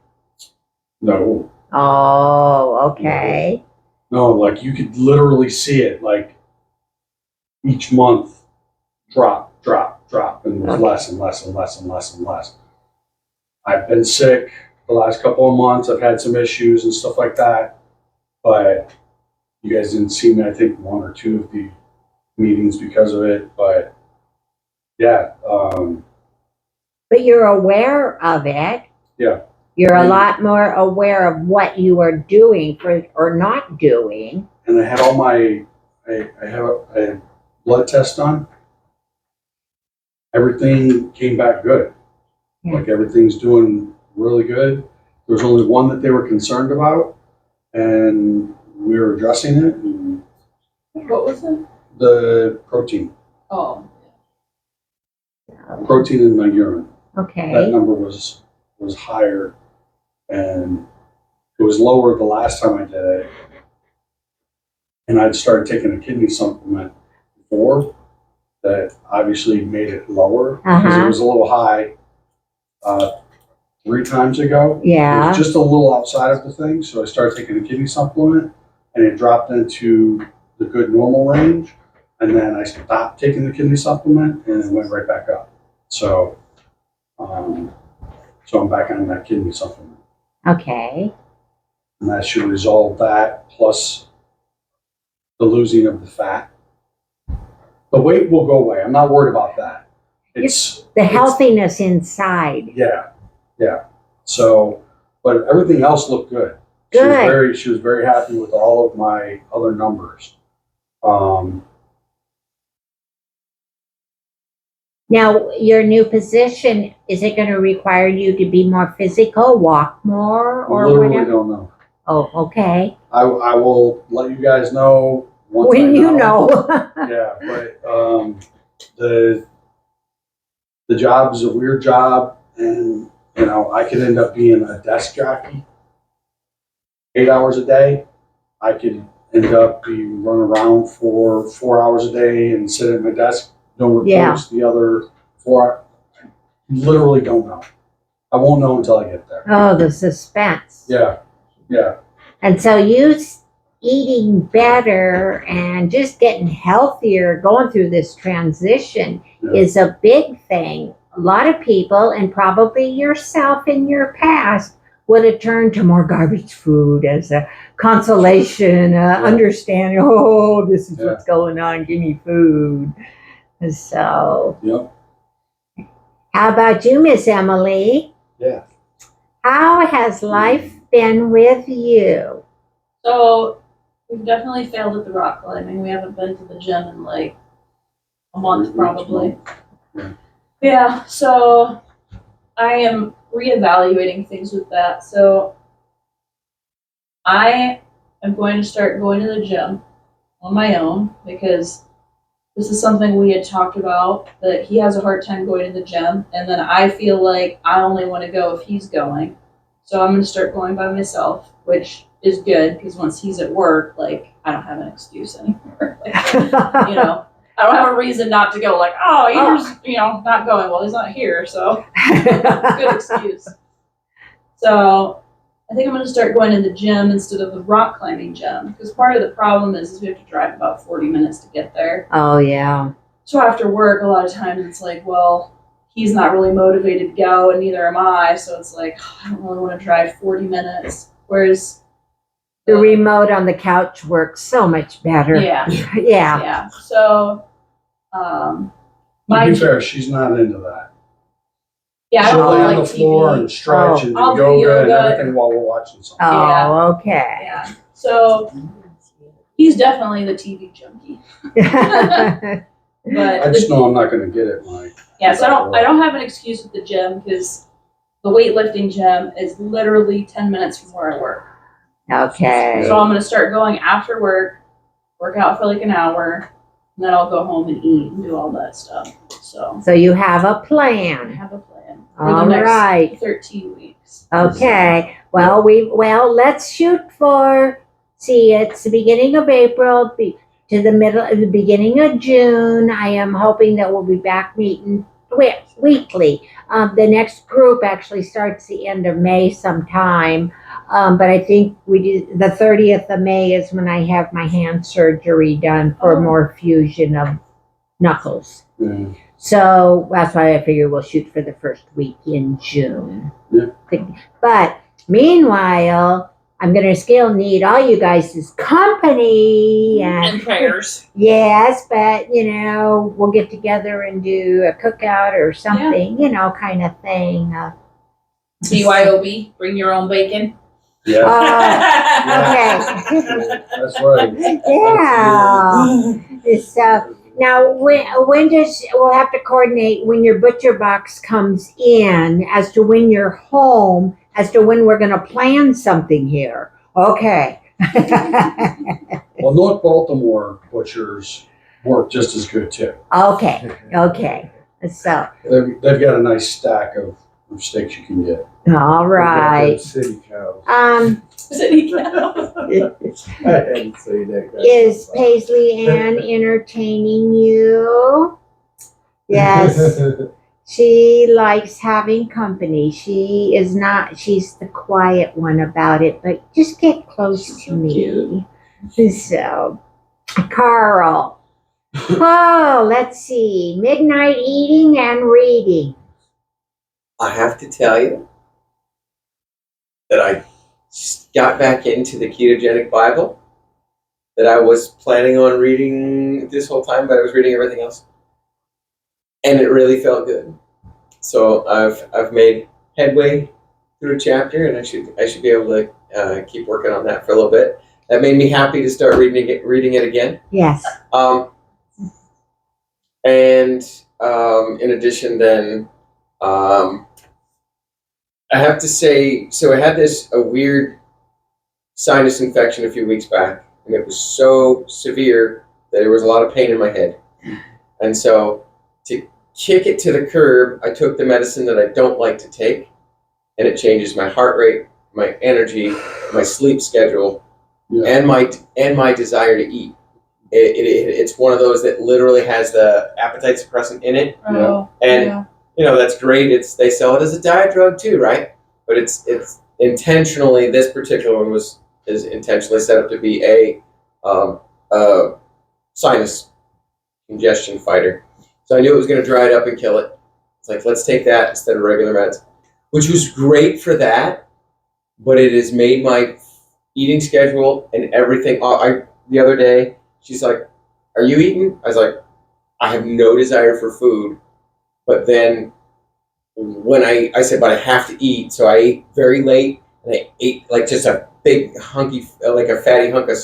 No. Oh, okay. No, like you could literally see it, like each month drop, and it was less and less and less and less and less. I've been sick the last couple of months. I've had some issues and stuff like that, but you guys didn't see me, I think, 1 or 2 of the meetings because of it, but yeah. But you're aware of it. Yeah. You're a lot more aware of what you are doing or not doing. And I had all I have a blood test done. Everything came back good. Yeah. Like everything's doing really good. There was only one that they were concerned about, and we were addressing it. And what was it? The protein. Oh. Protein in my urine. Okay. That number was higher, and it was lower the last time I did it. And I'd started taking a kidney supplement before that obviously made it lower because it was a little high 3 times ago. Yeah. It was just a little outside of the thing. So I started taking a kidney supplement and it dropped into the good normal range. And then I stopped taking the kidney supplement and it went right back up. So, so I'm back on that kidney supplement. Okay. And that should resolve that plus the losing of the fat. The weight will go away. I'm not worried about that. It's the healthiness inside. Yeah. So, but everything else looked good. Good. She was very happy with all of my other numbers. Now, your new position, is it going to require you to be more physical, walk more, or literally whatever? Don't know. Oh, okay. I will let you guys know once when I you know. Yeah, but the job is a weird job, and I could end up being a desk jockey 8 hours a day. I could end up being run around for 4 hours a day and sit at my desk, don't replace the other 4. I literally don't know. I won't know until I get there. Oh, the suspense. Yeah. And so you eating better and just getting healthier, going through this transition is a big thing. A lot of people, and probably yourself in your past, would have turned to more garbage food as a consolation, understanding, this is what's going on, give me food. So, Yep. how about you, Miss Emily? Yeah. How has life been with you? So we've definitely failed at the rock climbing. We haven't been to the gym in like a month probably. Yeah, so I am reevaluating things with that. So I am going to start going to the gym on my own because this is something we had talked about, that he has a hard time going to the gym, and then I feel like I only want to go if he's going. So I'm going to start going by myself, which is good because once he's at work, like, I don't have an excuse anymore. Like, you know, I don't have a reason not to go, like, oh, here's, you know, not going. Well, he's not here, so good excuse. So I think I'm going to start going to the gym instead of the rock climbing gym, because part of the problem is we have to drive about 40 minutes to get there. Oh, yeah. So after work, a lot of times it's like, well, he's not really motivated to go, and neither am I. So it's like, I don't really want to drive 40 minutes. Whereas the remote on the couch works so much better. Yeah. Yeah. Yeah. So, To be fair, she's not into that. Yeah, I She'll don't lay on like the floor TV. and stretch and do I'll do yoga and yoga. everything while we're watching something. Oh, Yeah. okay. Yeah. So he's definitely the TV junkie. But I just know I'm not going to get it, Mike. yeah, so I don't have an excuse at the gym because the weightlifting gym is literally 10 minutes from where I work. Okay. So I'm going to start going after work out for like an hour, and then I'll go home and eat and do all that stuff. So you have a I plan. have a plan for All the next right. 13 weeks. Okay. Well, let's shoot for. See, it's the beginning of April to the beginning of June. I am hoping that we'll be back meeting weekly. The next group actually starts the end of May sometime. But I think the 30th of May is when I have my hand surgery done for more fusion of knuckles. Yeah. So that's why I figure we'll shoot for the first week in June. Yeah. But meanwhile, I'm going to still need all you guys' company And prayers. Yes, but we'll get together and do a cookout or something, kind of thing. BYOB, bring your own bacon. Yeah. Okay. That's right. Yeah. So now, we'll have to coordinate when your butcher box comes in as to when you're home, as to when we're going to plan something here. Okay. Well, North Baltimore butchers work just as good too. Okay. Okay. So They've got a nice stack of steaks you can get. all right. City cows. City cow. I had to say that. Is Paisley Ann entertaining you? Yes. She likes having company. She's the quiet one about it, but just get close to me. So, Carl. Oh, let's see. Midnight eating and reading. I have to tell you that I got back into the ketogenic Bible that I was planning on reading this whole time, but I was reading everything else. And it really felt good. So I've made headway through a chapter, and I should be able to keep working on that for a little bit. That made me happy to start reading it again. Yes. And in addition, then I have to say, so I had a weird sinus infection a few weeks back, and it was so severe that there was a lot of pain in my head. And so to kick it to the curb, I took the medicine that I don't like to take, and it changes my heart rate, my energy, my sleep schedule, and my desire to eat. It's one of those that literally has the appetite suppressant in it, and that's great. They sell it as a diet drug too, right? But it's intentionally, this particular one is intentionally set up to be a sinus congestion fighter. So I knew it was going to dry it up and kill it. It's like, let's take that instead of regular meds, which was great for that, but it has made my eating schedule and everything. The other day, she's like, "Are you eating?" I was like, I have no desire for food, but then when I said, but I have to eat, so I ate very late, and I ate like just a big hunky, like a fatty hunk of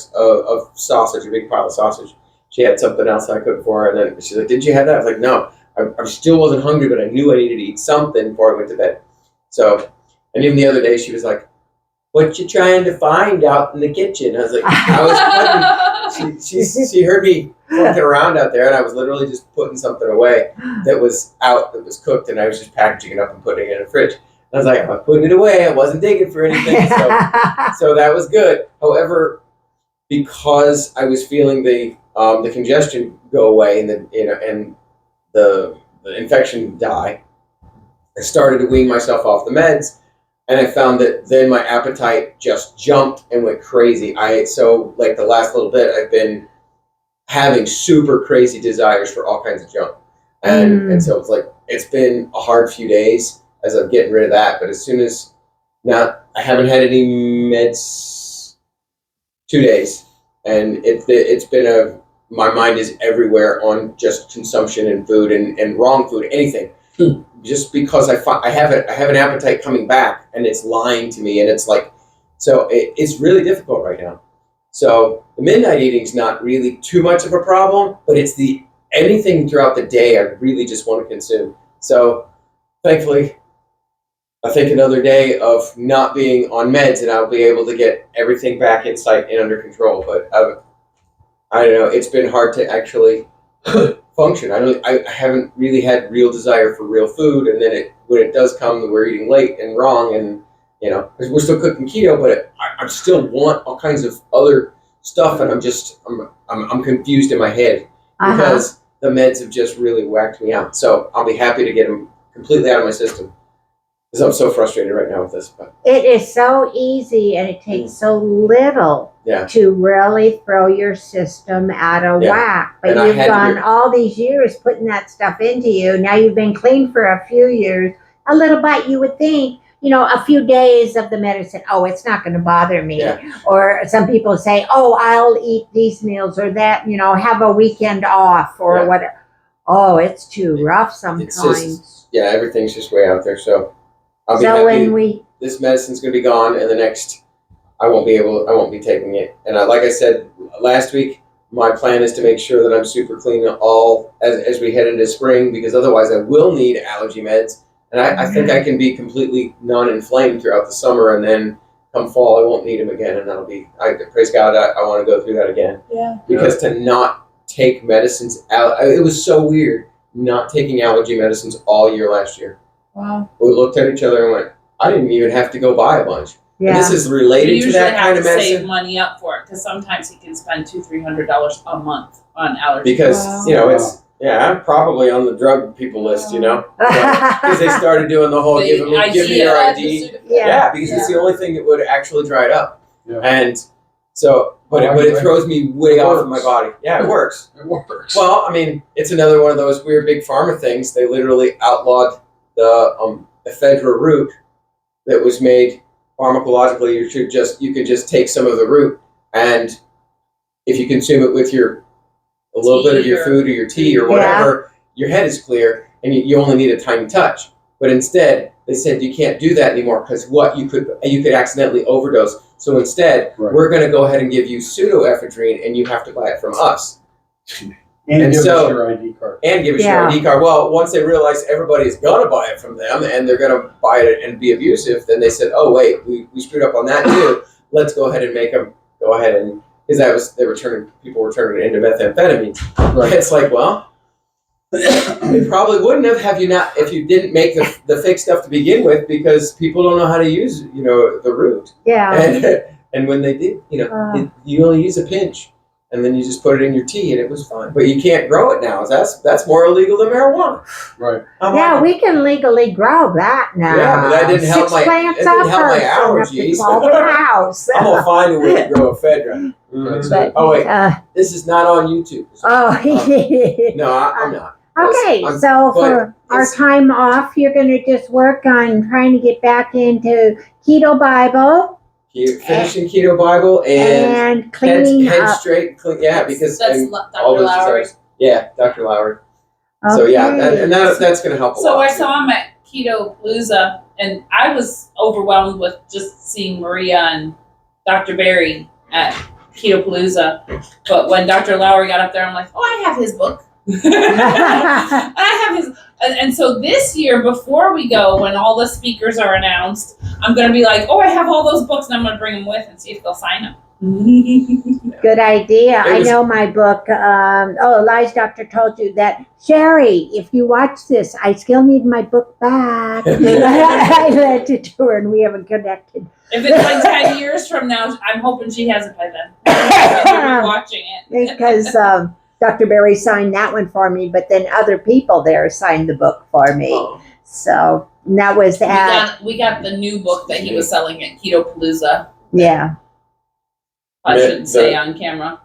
sausage, a big pile of sausage. She had something else I cooked for her, and then she's like, did you have that? I was like, no, I still wasn't hungry, but I knew I needed to eat something before I went to bed. So, and even the other day, she was like, what you trying to find out in the kitchen? I was like, she heard me walking around out there, and I was literally just putting something away that was cooked, and I was just packaging it up and putting it in the fridge. I was like, I was putting it away. I wasn't digging for anything, so that was good. However, because I was feeling the congestion go away and the infection die, I started to wean myself off the meds, and I found that then my appetite just jumped and went crazy. So like the last little bit, I've been having super crazy desires for all kinds of junk, and so it's been a hard few days as I'm getting rid of that. But as soon as now, I haven't had any meds 2 days, and it's been my mind is everywhere on just consumption and food and wrong food, anything. Just because I have an appetite coming back, and it's lying to me, and it's like, so it's really difficult right now. So the midnight eating is not really too much of a problem, but it's anything throughout the day I really just want to consume. So thankfully, I think another day of not being on meds, and I'll be able to get everything back in sight and under control. But I don't know. It's been hard to actually function. I haven't really had real desire for real food, and then when it does come, we're eating late and wrong, and we're still cooking keto, but I still want all kinds of other stuff, and I'm confused in my head because the meds have just really whacked me out. So I'll be happy to get them completely out of my system, because I'm so frustrated right now with this. But it is so easy, and it takes so little to really throw your system out of whack. But you've gone all these years putting that stuff into you. Now you've been clean for a few years. A little bit, you would think, a few days of the medicine, oh, it's not going to bother me. Yeah. Or some people say, oh, I'll eat these meals or that, have a weekend off or whatever. Oh, it's too rough sometimes. Everything's just way out there. So I'll be happy. This medicine's going to be gone, and the next, I won't be taking it. And like I said last week, my plan is to make sure that I'm super clean as we head into spring, because otherwise I will need allergy meds. And I think I can be completely non-inflamed throughout the summer, and then come fall, I won't need them again, and praise God, I want to go through that again. Yeah. Because to not take medicines out, it was so weird not taking allergy medicines all year last year. Wow. We looked at each other and went, I didn't even have to go buy a bunch. Yeah. And this is related to that kind of medicine. You usually have to save money up for it, because sometimes you can spend $200-$300 a month on allergies. Because, it's... Yeah, I'm probably on the drug people list, because they started doing the whole give me your ID. Because it's the only thing that would actually dry it up. Yeah. And so, but it throws me way off of my body. Yeah, it works. It works. Well, I mean, it's another one of those weird big pharma things. They literally outlawed the ephedra root that was made pharmacologically. You could just take some of the root, and if you consume it with a little bit of your food or your tea or whatever, your head is clear, and you only need a tiny touch. But instead, they said you can't do that anymore, because you could accidentally overdose. So instead, we're going to go ahead and give you pseudoephedrine, and you have to buy it from us. And give us your ID card. And give us your ID card. Well, once they realized everybody's going to buy it from them, and they're going to buy it and be abusive, then they said, oh, wait, we screwed up on that too. Let's go ahead and make them go ahead and... Because people were turning it into methamphetamine. Right. It's like, well, they probably wouldn't have if you didn't make the fake stuff to begin with, because people don't know how to use the root. Yeah. And when they did, you only use a pinch, and then you just put it in your tea, and it was fine. But you can't grow it now. That's more illegal than marijuana. Right. We can legally grow that now. Yeah, but that didn't help my allergies. House. I'm gonna find a way to grow ephedra. But, this is not on YouTube. No, I'm not. Okay, for our time off, you're going to just work on trying to get back into Keto Bible. Finishing Keto Bible and cleaning head up. straight. Because that's Dr. Lowry. Yeah, Dr. Lowry. So yeah, Okay. and that's going to help a So lot. I too. saw him at Keto Palooza, and I was overwhelmed with just seeing Maria and Dr. Barry at Keto Palooza. But when Dr. Lowry got up there, I'm like, oh, I have his book. I have his. And so this year, before we go, when all the speakers are announced, I'm going to be like, oh, I have all those books, and I'm going to bring them with and see if they'll sign them. Good idea. It I was- know my book. Elijah's doctor told you that. Sherry, if you watch this, I still need my book back. I lent it to her and we haven't connected. If it's like 10 years from now, I'm hoping she has it by then. I'll be watching it. Because Dr. Barry signed that one for me, but then other people there signed the book for me. Oh. So that was that. We got the new book that he was selling at Keto Palooza. Yeah. I shouldn't say on camera.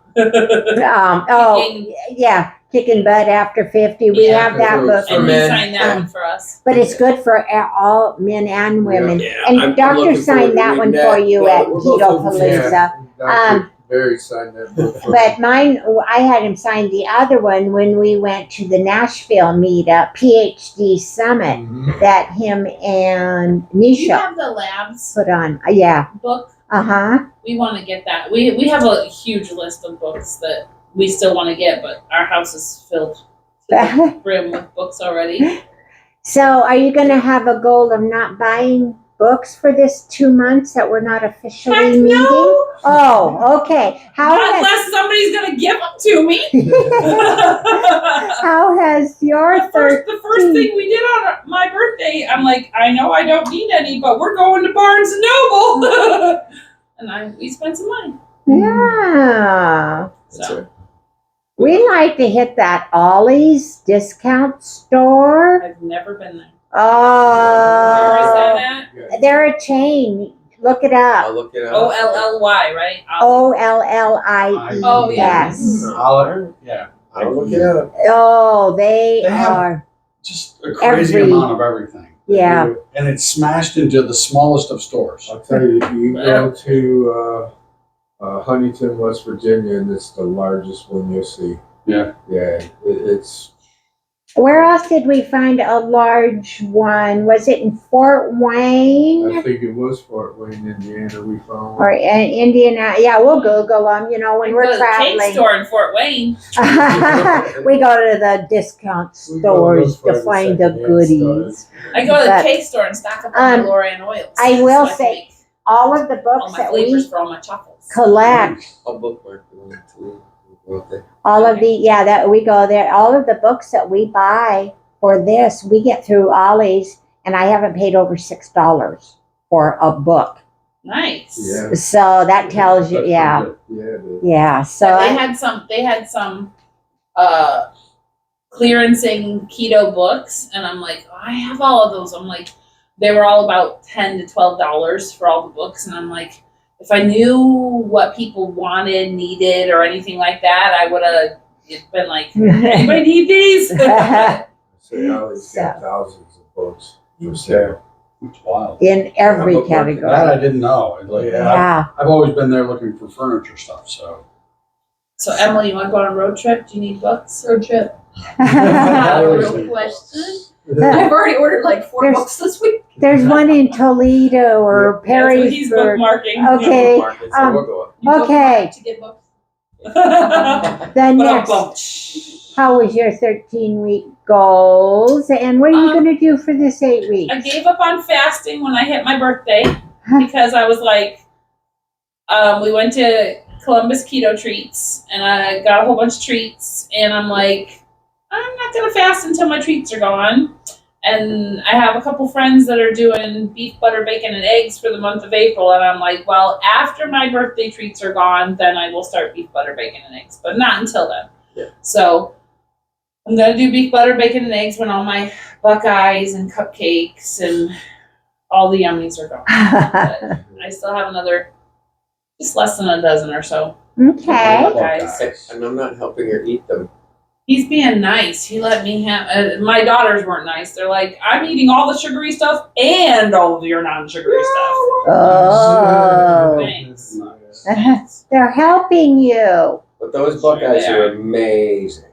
Yeah, kicking butt after 50. We have that book. And he men. signed that one for us. But it's good for all men and women. Yeah, And I'm Doctor looking forward signed to that one reading for that. you Well, at we're both Keto looking forward to Palooza. Dr. Barry signed that book for But mine, I had him sign the other one when we went to the Nashville meetup, PhD Summit, that him and You Nisha have the labs put on. Yeah. book. Uh-huh. We want to get that. We have a huge list of books that we still want to get, but our house is filled to the brim with books already. So are you going to have a goal of not buying books for this 2 months that we're not officially Heck meeting? no. Oh, okay. Not unless somebody's going to give them to me. How has your The first thing we did on my birthday, I'm like, I know I don't need any, but we're going to Barnes and Noble. And we spent some money. Yeah. So We like to hit that Ollie's discount store. I've never been there. Oh. Where is that at? They're a chain. Look it I'll up. look it up. OLLY, right? OLLIE. Oh, yeah. Yes. I'll look it up. Oh, they have are. Just a crazy amount of everything. Yeah. And it's smashed into the smallest of stores. I'll tell you, you go to Huntington, West Virginia, and it's the largest one you'll see. Yeah. Yeah, it's. Where else did we find a large one? Was it in Fort Wayne? I think it was Fort Wayne, Indiana. We found. Or in Indiana? Yeah, we'll Google them. You know, when Go we're to the cake traveling. store in Fort Wayne. We go to the discount stores to find the goodies. I go to the But, cake store and stock up on my Lorian oils. I will so I can say, make all of the all books my that flavors we for all my chocolates. collect, I'll bookmark the one too. all of that we go there, all of the books that we buy for this, we get through Ollie's, and I haven't paid over $6 for a book. Nice. Yeah. So that tells you, yeah. Yeah, it is. Yeah, so But they had some clearancing keto books, and I'm like, oh, I have all of those. I'm like, they were all about $10 to $12 for all the books, and I'm like, if I knew what people wanted, needed, or anything like that, I would have been like, anybody need these? So Ollie's got thousands of books for sale. It's wild. in every That category. I didn't know. Like, Yeah. I've always been there looking for furniture stuff. So So Emily, you want to go on a road trip? Do you need books? Road trip. Real question. I've already ordered like 4 There's- books this week. There's one in Toledo or That's what he's Perrysburg. bookmarking. Okay. Bookmark it, so we'll go up. You go Okay. to get books. The next, how was your 13-week goals? And what are you going to do for this 8 weeks? I gave up on fasting when I hit my birthday because I was like, we went to Columbus Keto Treats and I got a whole bunch of treats and I'm like, I'm not going to fast until my treats are gone. And I have a couple friends that are doing beef, butter, bacon, and eggs for the month of April. And I'm like, well, after my birthday treats are gone, then I will start beef, butter, bacon, and eggs. But not until then. Yeah. So I'm going to do beef, butter, bacon, and eggs when all my Buckeyes and cupcakes and all the yummies are gone. But I still have just less than a dozen or so. Okay. Buckeyes. And I'm not helping her eat them. He's being nice. He let me have. My daughters weren't nice. They're like, I'm eating all the sugary stuff and all of your non-sugary stuff. Oh. Thanks. They're helping you. But those Buckeyes are amazing.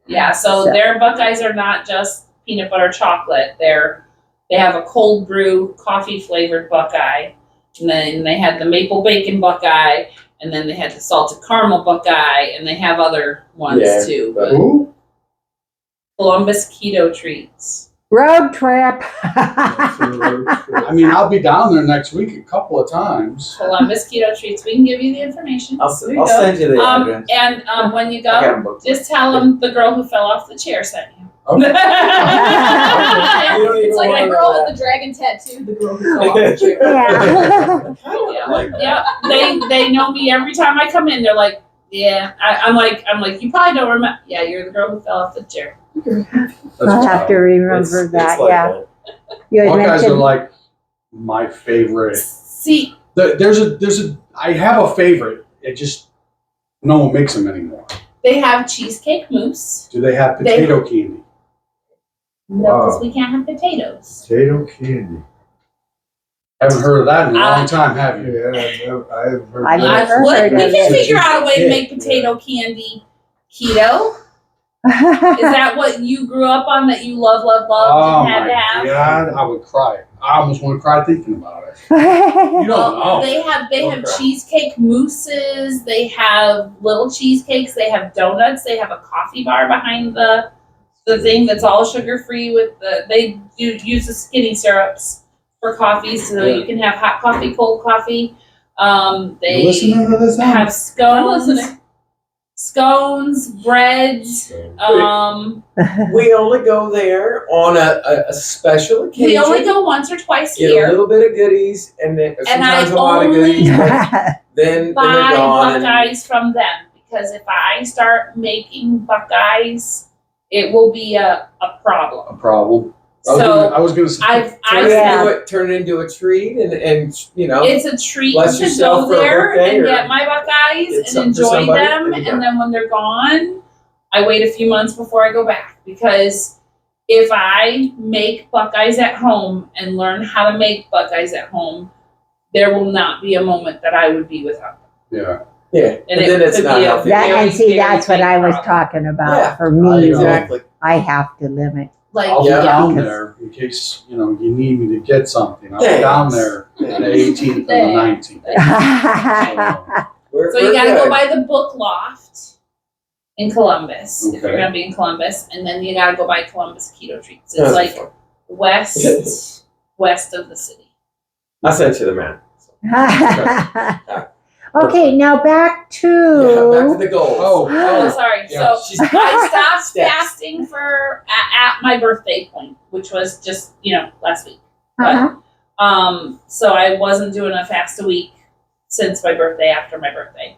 Yeah, so their Buckeyes are not just peanut butter chocolate. They have a cold brew coffee flavored Buckeye, and then they had the maple bacon Buckeye, and then they had the salted caramel Buckeye, and they have other ones too. But Who? Columbus Keto Treats. Road trip. I mean, I'll be down there next week a couple of times. Columbus Keto Treats. We can give you the information. I'll There you go. send you the address. And when you I got 'em go, booked. just tell them the girl who fell off the chair sent you. You don't It's even like wanna the know girl that. with the dragon tattoo, the girl who fell off the chair. Yeah, they know me every time I come in. They're like, yeah. I'm like, you probably don't remember. Yeah, you're the girl who fell off the chair. I'll have to remember that. like Yeah. that. You had Buckeyes are mentioned. like my favorite. See, I have a favorite. It just, no one makes them anymore. they have cheesecake mousse. Do they have potato candy? No, because Wow. we can't have potatoes. Potato candy. Haven't heard of that in a long time, have you? Yeah, I haven't heard I've that. never heard We of can it. figure out a way to make potato candy keto. Is that what you grew up on? That you love Oh and had my to have? God, I would cry. I almost want to cry thinking about it. You don't know. They have Don't cry. cheesecake mousses. They have little cheesecakes. They have donuts. They have a coffee bar behind the thing that's all sugar free. They do use the skinny syrups for coffee, so you can have hot coffee, cold coffee. They You listening to this now? have scones. I'm listening. Scones, breads. We only go there on a special occasion. We only go once or twice a Get year. a little bit of goodies, and then sometimes I a lot of only goodies. But then they're buy gone. and- Buckeyes from them, because if I start making Buckeyes, it will be a problem. A problem. So I was gonna say. Turn it into a treat, and you know. it's a treat bless to yourself go for a there birthday and or get my get Buckeyes and something for enjoy somebody. them, There you go. and then when they're gone, I wait a few months before I go back, because if I make Buckeyes at home and learn how to make Buckeyes at home, there will not be a moment that I would be without them. Yeah. Yeah, And then it's not healthy. And see, that's what I was talking about. Yeah, For me, exactly. I have to limit. I'll be Yeah. down because- there in case you need me to get something. I'll be Thanks. down there the 18th and the 19th. So you gotta go by the Book Loft in Columbus if you're Okay. gonna be in Columbus, and then you gotta go by Columbus Keto Treats. It's That's like fun. west of the city. I sent you the map. Okay, now back to. Yeah, back to the goals. Oh, sorry. Yeah, So she's- I stopped Steps. fasting for at my birthday point, which was just last week. Uh-huh. So I wasn't doing a fast a week since my birthday, after my birthday.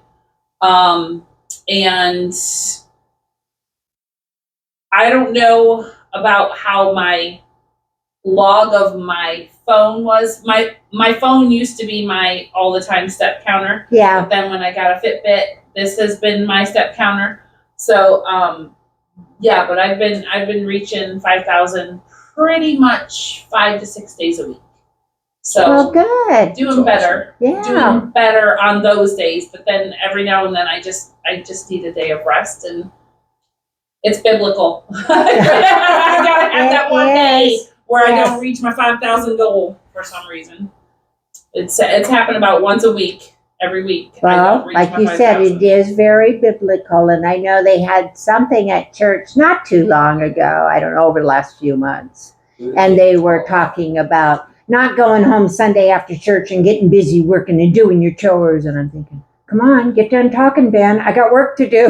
And I don't know about how my log of my phone was. My phone used to be my all the time step counter. Yeah. But then when I got a Fitbit, this has been my step counter. So but I've been reaching 5,000 pretty much 5 to 6 days a week. So Well, good. doing better. Yeah. Doing better on those days, but then every now and then I just need a day of rest, and it's biblical. I gotta have that one day where I don't reach my 5,000 goal for some reason. It's happened about once a week, every week. I Well, don't reach like my you said, 5,000. it is very biblical, and I know they had something at church not too long ago. I don't know, over the last few months, and they were talking about not going home Sunday after church and getting busy working and doing your chores. And I'm thinking, come on, get done talking, Ben. I got work to do.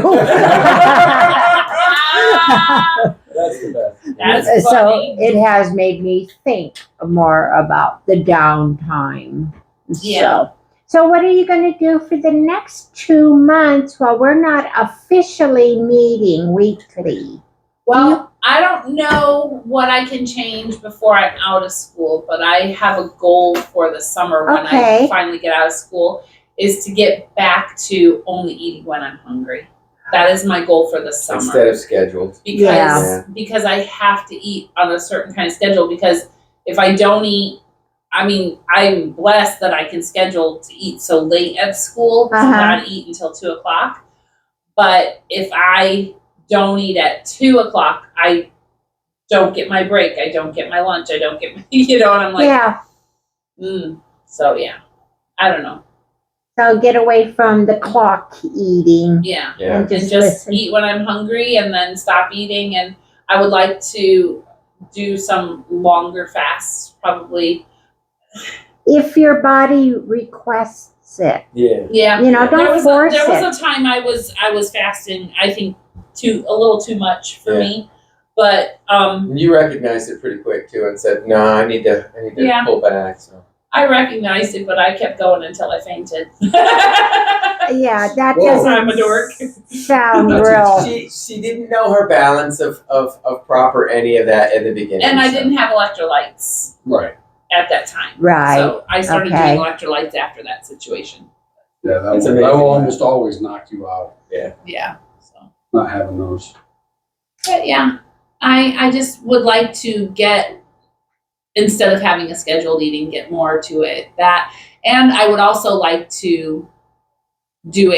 That's the best. That's So funny. it has made me think more about the downtime. Yeah. So what are you going to do for the next 2 months while we're not officially meeting weekly? Well, I don't know what I can change before I'm out of school, but I have a goal for the summer when Okay. I finally get out of school, is to get back to only eating when I'm hungry. That is my goal for the summer. Instead of scheduled. Because I have to eat on a certain kind of schedule, because if I don't eat, I'm blessed that I can schedule to eat so late at school, to Uh-huh. not eat until 2:00. But if I don't eat at 2 o'clock, I don't get my break. I don't get my lunch. I don't get my, and I'm like, Yeah. So yeah, I don't know. So get away from the clock eating. Yeah. And And just listen. eat when I'm hungry and then stop eating. And I would like to do some longer fasts, probably. If your body requests it. Yeah. Yeah. Don't force there it. was a time I was fasting, I think a little too much for me. But you recognized it pretty quick too and said, no, I need to pull back. So I recognized it, but I kept going until I fainted. Yeah, that Whoa. I'm a dork. sound real. She didn't know her balance of proper any of that in the beginning. And I so. didn't have electrolytes Right. at that time. Right. So I started Okay. doing electrolytes after that situation. Yeah, that It's will amazing. almost always knock you out, Yeah. So. not having those. But yeah, I just would like to get, instead of having a scheduled eating, get more to it. That, and I would also like to do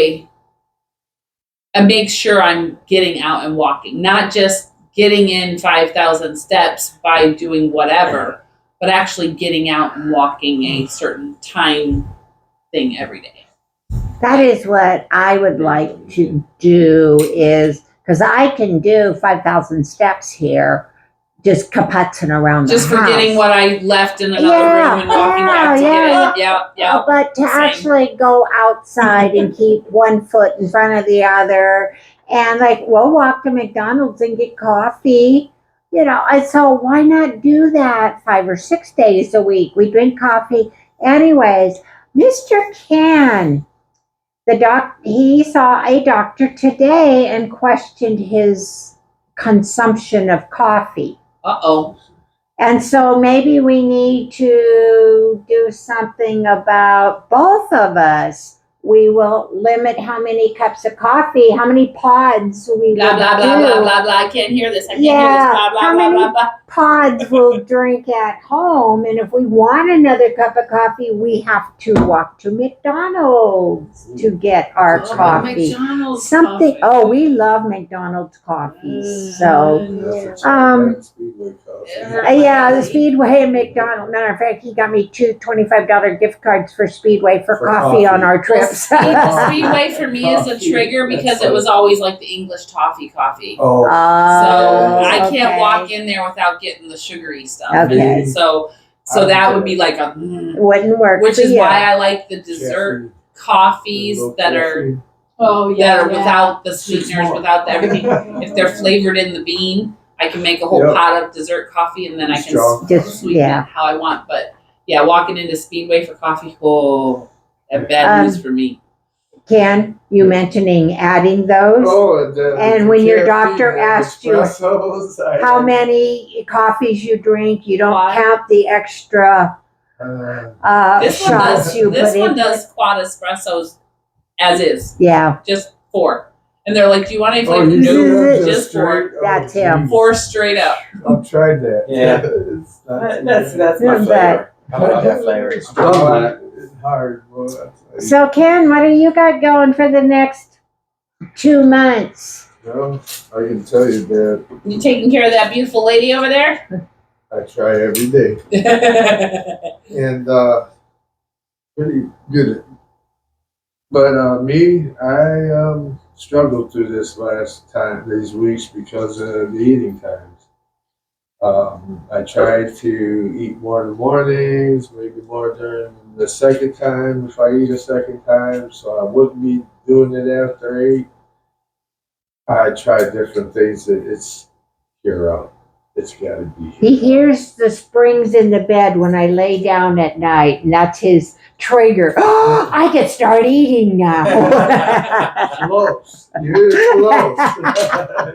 and make sure I'm getting out and walking, not just getting in 5,000 steps by doing whatever, but actually getting out and walking a certain time thing every day. That is what I would like to do is, because I can do 5,000 steps here, just kaputzing around Just the house. forgetting what I left in another room and walking back to get it. Yeah. But to Same. actually go outside and keep one foot in front of the other, and like we'll walk to McDonald's and get coffee, and so why not do that 5 or 6 days a week? We drink coffee anyways. Mr. Ken, he saw a doctor today and questioned his consumption of coffee. Uh-oh. And so maybe we need to do something about both of us. We will limit how many cups of coffee, how many pods we Blah, will blah, do. blah, blah, blah, blah. I can't hear this. I can't hear Yeah, this. Blah, blah, how blah, many blah, blah. pods we'll drink at home. And if we want another cup of coffee, we have to walk to McDonald's to get our coffee. McDonald's Something. coffee. Oh, we love McDonald's coffees. So, Speedway coffee. yeah, the Speedway and McDonald's. Matter of fact, he got me 2 $25 gift cards for Speedway for coffee on our trips. Speedway for me is a trigger because it was always like the English toffee coffee. Oh. So I okay. can't walk in there without getting the sugary stuff. Okay. So that would be like a Wouldn't work. which for is you. why I like the dessert coffees that are without the sweeteners, without everything. If they're flavored in the bean, I can make a whole pot of dessert coffee and then I can Just- sweeten yeah. it how I want. But yeah, walking into Speedway for coffee, that's bad news for me. Ken, you mentioning adding those? And when your doctor asked you how many coffees you drink, you don't count the extra shots you put in. This one does quad espressos as is. Yeah. Just 4. And they're like, do you want any flavor? you No, do that just 4. That's him. 4 straight up. I've tried that. Yeah. It's not That's my flavor. I love that flavor. It's hard. Well, So, Ken, what do you got going for the next 2 months? no, I can tell you that You taking care of that beautiful lady over there? I try every day. And pretty good at it. But me, I struggled through this these weeks because of the eating times. I tried to eat more in the mornings, maybe more during the second time if I eat a second time, so I wouldn't be doing it after 8. I tried different things that it's here out. It's got to be here. He hears the springs in the bed when I lay down at night, and that's his trigger. Oh, I can start eating now. Close. You're close.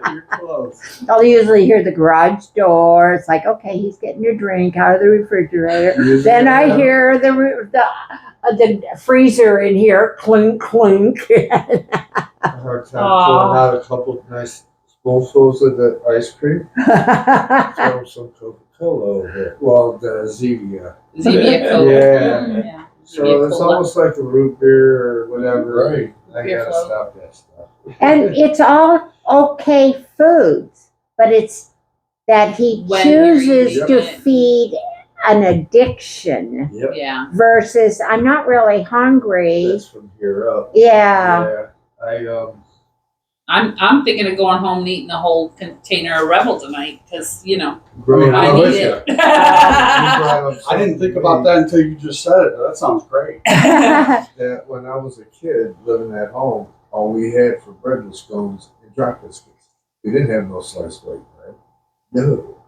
You're close. I'll usually hear the garage door. It's like, okay, he's getting a drink out of the refrigerator. Then I hear the freezer in here clink, clink. A hard time pulling out a couple of nice spoonfuls of the ice cream. Throw some Coca-Cola over it. Well, the Zevia. Zevia Cola. Yeah. So it's almost like a root beer or whatever. Right. I Beer gotta float. stop that stuff. And it's all okay foods, but it's that he When you're chooses eating to it. feed an addiction Yep. Yeah. versus I'm not really hungry. That's from here up. Yeah. Yeah. I'm thinking of going home and eating the whole container of Rebel tonight because Growing I up need with it. you. You brought up I didn't think something about that until you just said it. That sounds great. that when I was a kid living at home, all we had for bread was scones and drop biscuits. We didn't have no sliced white bread. No,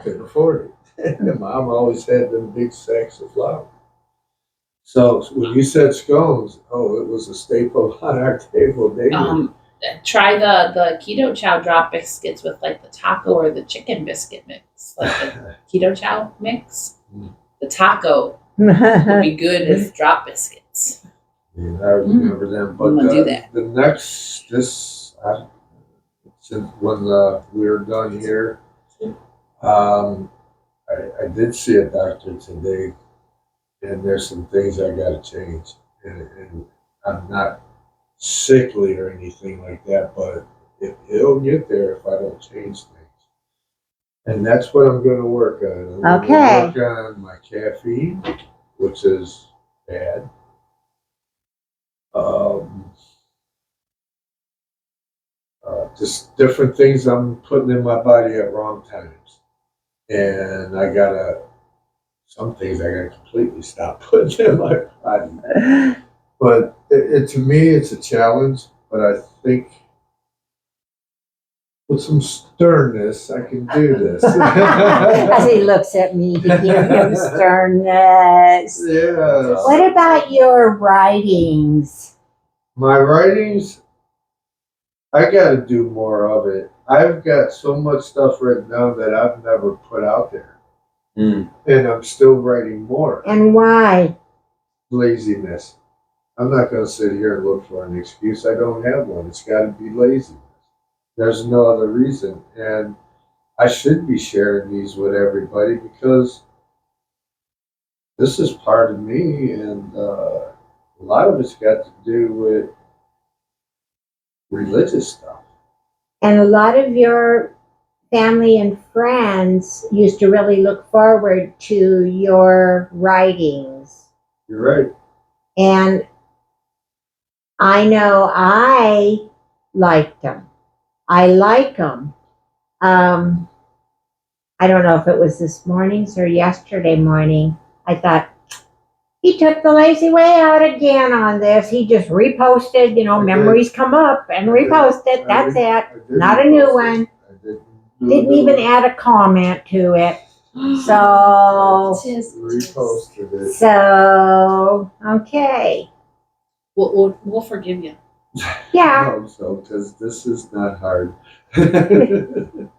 couldn't afford it. And Mom always had them big sacks of flour. So when you said scones, it was a staple on our table daily. Try the keto chow drop biscuits with like the taco or the chicken biscuit mix, like the keto chow mix. The taco would be good as drop biscuits. Yeah, I remember them. But I'm gonna do that. the next, since when we were done here, I did see a doctor today, and there's some things I got to change. And I'm not sickly or anything like that, but it'll get there if I don't change things. And that's what I'm going to work on. I'm going to work on my caffeine, which is bad. Just different things I'm putting in my body at wrong times. And some things I gotta completely stop putting in my body. But to me, it's a challenge, but I think with some sternness, I can do this. As he looks at me, he gives him sternness. Yeah. What about your writings? My writings, I got to do more of it. I've got so much stuff written down that I've never put out there. And I'm still writing more. And why? Laziness. I'm not going to sit here and look for an excuse. I don't have one. It's got to be laziness. There's no other reason. And I should be sharing these with everybody because this is part of me. And a lot of it's got to do with religious stuff. And a lot of your family and friends used to really look forward to your writings. You're right. And I know I liked them. I like them. I don't know if it was this morning's or yesterday morning. I thought, he took the lazy way out again on this. He just reposted, memories come up and reposted. That's it. Not a new one. Didn't even add a comment to it. So, Reposted it. So, okay. We'll forgive you. Yeah. I hope so, because this is not hard. Because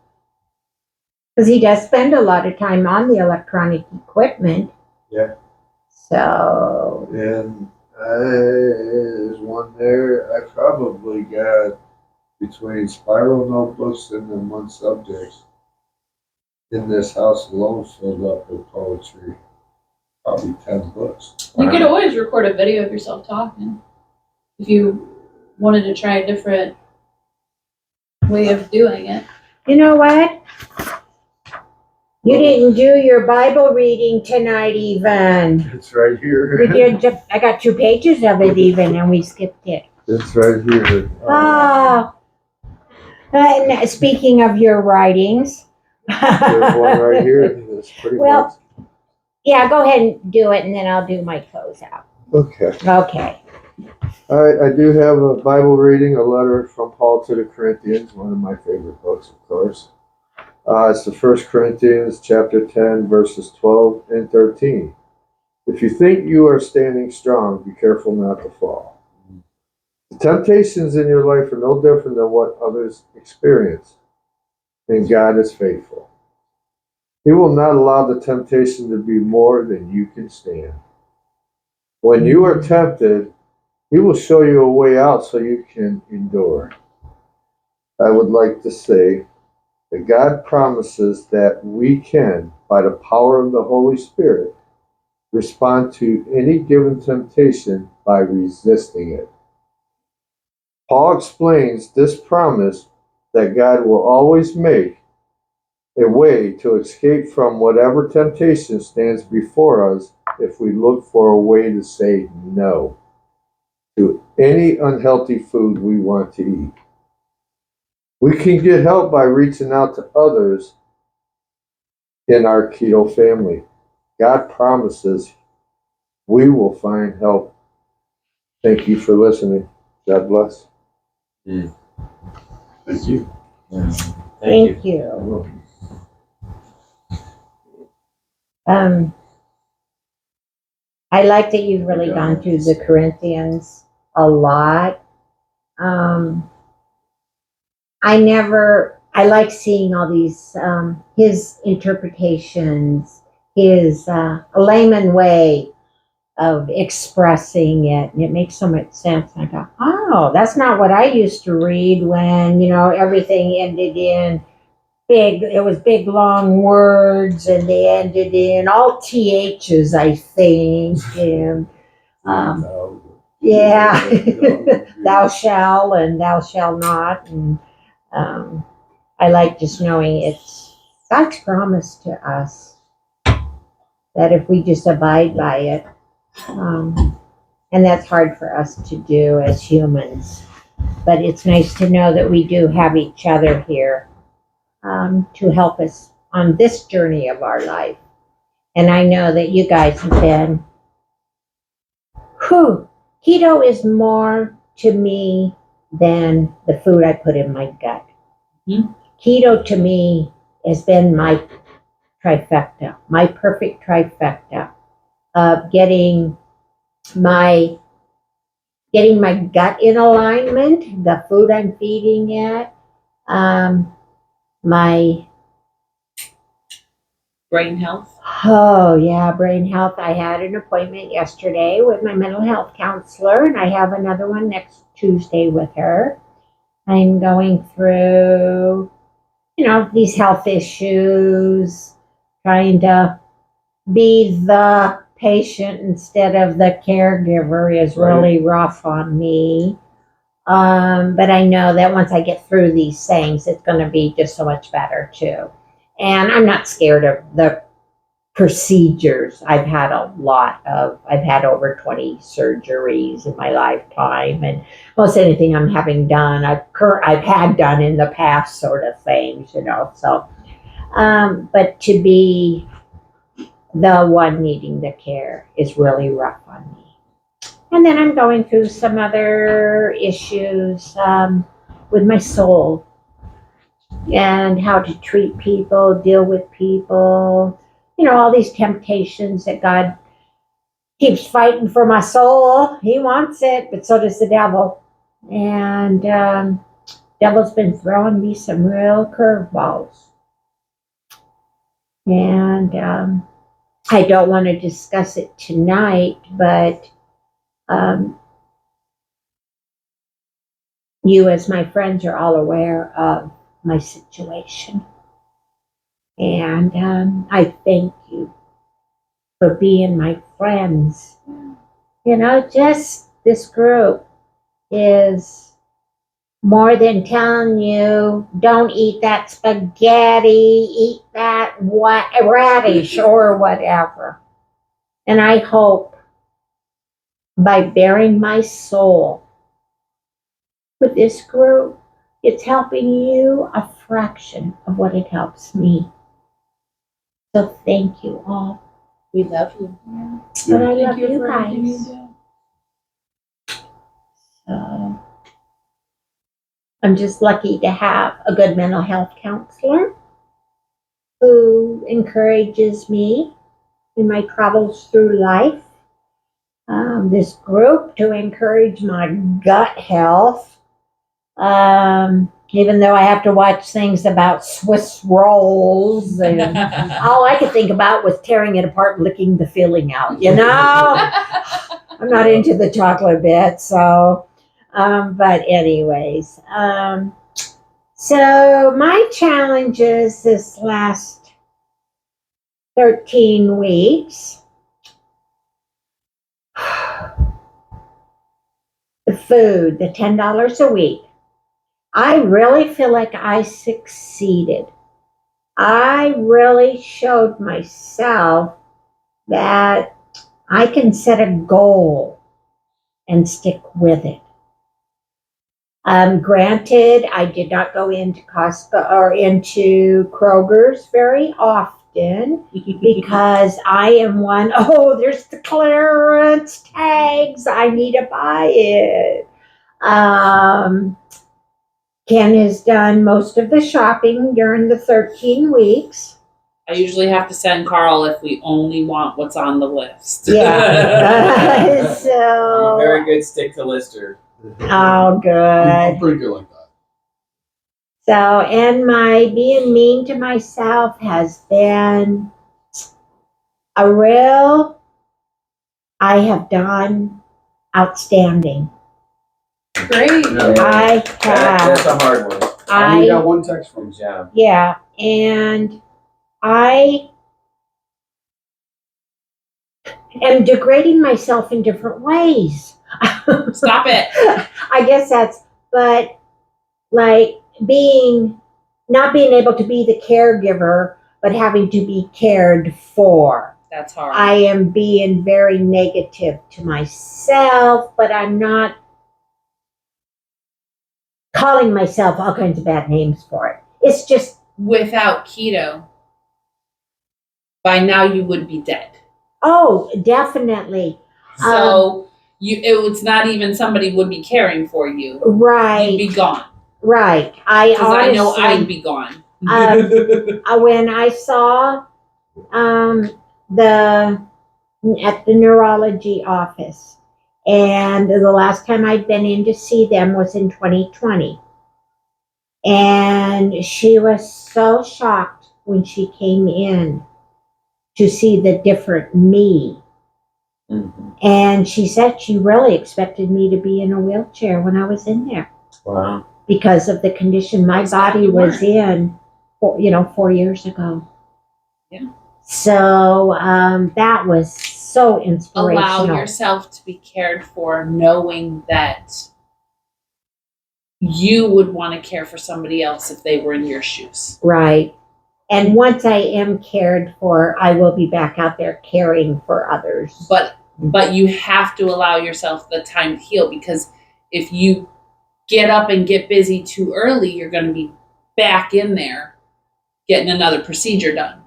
he does spend a lot of time on the electronic equipment. Yeah. So. And there's one there. I probably got between spiral notebooks and the 1 subjects in this house alone filled up with poetry. Probably 10 books. You could always record a video of yourself talking if you wanted to try a different way of doing it. You know what? You didn't do your Bible reading tonight even. It's right here. We did. I got 2 pages of it even, and we skipped it. It's right here. Oh. And speaking of your writings. There's one right here. That's pretty much. Yeah, go ahead and do it, and then I'll do my closeout. Okay. Okay. All right, I do have a Bible reading, a letter from Paul to the Corinthians, one of my favorite books, of course. It's the 1 Corinthians chapter 10, verses 12 and 13. If you think you are standing strong, be careful not to fall. The temptations in your life are no different than what others experience, and God is faithful. He will not allow the temptation to be more than you can stand. When you are tempted, He will show you a way out so you can endure. I would like to say that God promises that we can, by the power of the Holy Spirit, respond to any given temptation by resisting it. Paul explains this promise that God will always make a way to escape from whatever temptation stands before us if we look for a way to say no to any unhealthy food we want to eat. We can get help by reaching out to others in our keto family. God promises we will find help. Thank you for listening. God bless. Thank you. Thank you. I like that you've really gone through the Corinthians a lot. I like seeing all these, his interpretations, his layman way of expressing it. And it makes so much sense. And I go, oh, that's not what I used to read when, everything ended in it was big long words and they ended in all THs, I think. And yeah, thou shall and thou shall not. And I like just knowing it's God's promise to us that if we just abide by it, and that's hard for us to do as humans, but it's nice to know that we do have each other here to help us on this journey of our life. And I know that you guys have been, keto is more to me than the food I put in my gut. Mm-hmm. Keto to me has been my trifecta, my perfect trifecta of getting my gut in alignment, the food I'm feeding it, my brain health. Oh yeah, brain health. I had an appointment yesterday with my mental health counselor, and I have another one next Tuesday with her. I'm going through, these health issues, trying to be the patient instead of the caregiver is really rough on me. But I know that once I get through these things, it's going to be just so much better too. And I'm not scared of the procedures. I've had over 20 surgeries in my lifetime, and most anything I'm having done, I've had done in the past, sort of things, So, but to be the one needing the care is really rough on me. And then I'm going through some other issues with my soul and how to treat people, deal with people. All these temptations that God keeps fighting for my soul. He wants it, but so does the devil. And devil's been throwing me some real curveballs. And I don't want to discuss it tonight, but you as my friends are all aware of my situation. And I thank you for being my friends. Just this group is more than telling you, don't eat that spaghetti, eat that radish or whatever. And I hope by bearing my soul with this group, it's helping you a fraction of what it helps me. So thank you all. We love you. Yeah. And I love you guys. I'm just lucky to have a good mental health counselor who encourages me in my travels through life. This group to encourage my gut health. Even though I have to watch things about Swiss rolls, and all I could think about was tearing it apart and licking the filling out, I'm not into the chocolate bit, so, but anyways. So my challenges this last 13 weeks. The the food, the $10 a week, I really feel like I succeeded. I really showed myself that I can set a goal and stick with it. Granted, I did not go into Costco or into Kroger's very often because I am one, oh, there's the clearance tags. I need to buy it. Ken has done most of the shopping during the 13 weeks. I usually have to send Carl if we only want what's on the list. Yeah. So I'm a very good stick to lister. Oh, good. I'm pretty good like that. So, and my being mean to myself has been I have done outstanding. Great. Yeah. I have. That's a hard one. I only got one text from Yeah. Yeah, and I am degrading myself in different ways. Stop it. I guess but like not being able to be the caregiver, but having to be cared for. That's hard. I am being very negative to myself, but I'm not calling myself all kinds of bad names for it. It's just without keto, by now you would be dead. Oh, definitely. So it's not even somebody would be caring for you. Right. You'd be gone. Right. Because I know I'd be gone. When I saw at the neurology office, and the last time I'd been in to see them was in 2020. And she was so shocked when she came in to see the different me. Mm-hmm. And she said she really expected me to be in a wheelchair when I was in there. Wow. Because of the condition my body was in, 4 years ago. Yeah. So that was so inspirational. Allow yourself to be cared for, knowing that you would want to care for somebody else if they were in your shoes. Right. And once I am cared for, I will be back out there caring for others. But you have to allow yourself the time to heal, because if you get up and get busy too early, you're going to be back in there getting another procedure done.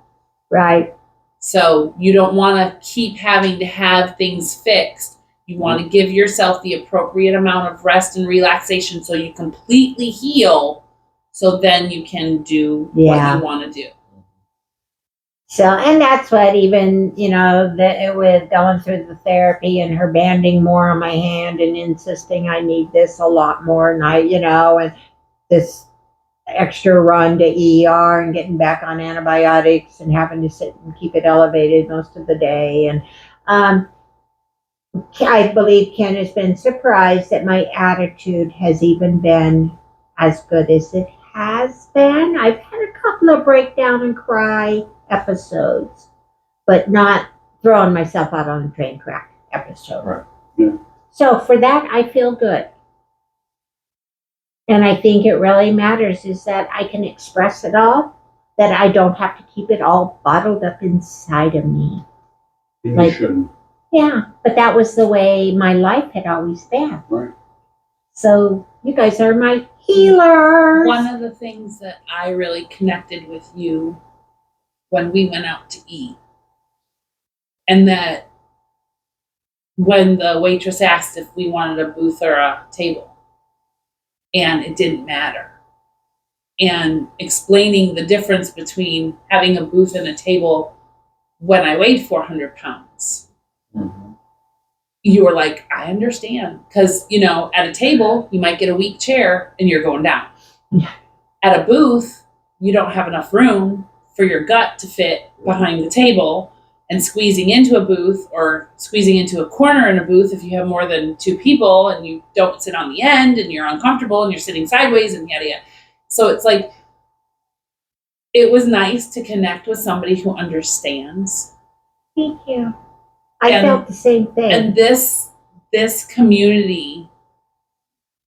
Right. So you don't want to keep having to have things fixed. You want to give yourself the appropriate amount of rest and relaxation so you completely heal, so then you can do what you want to do. So, and that's what even, with going through the therapy and her banding more on my hand and insisting I need this a lot more, and and this extra run to ER and getting back on antibiotics and having to sit and keep it elevated most of the day. And I believe Ken has been surprised that my attitude has even been as good as it has been. I've had a couple of breakdown and cry episodes, but not throwing myself out on a train track episode. Right. Yeah. So for that, I feel good. And I think it really matters is that I can express it all, that I don't have to keep it all bottled up inside of me. You shouldn't. Yeah, but that was the way my life had always been. Right. So you guys are my healers. One of the things that I really connected with you when we went out to eat, and that when the waitress asked if we wanted a booth or a table, and it didn't matter, and explaining the difference between having a booth and a table when I weighed 400 pounds. Mm-hmm. You were like, I understand. Because, at a table, you might get a weak chair and you're going down. Yeah. At a booth, you don't have enough room for your gut to fit behind the table, and squeezing into a booth or squeezing into a corner in a booth, if you have more than 2 people and you don't sit on the end and you're uncomfortable and you're sitting sideways and yada yada. So it's like, it was nice to connect with somebody who understands. Thank you. I felt the same thing. And this community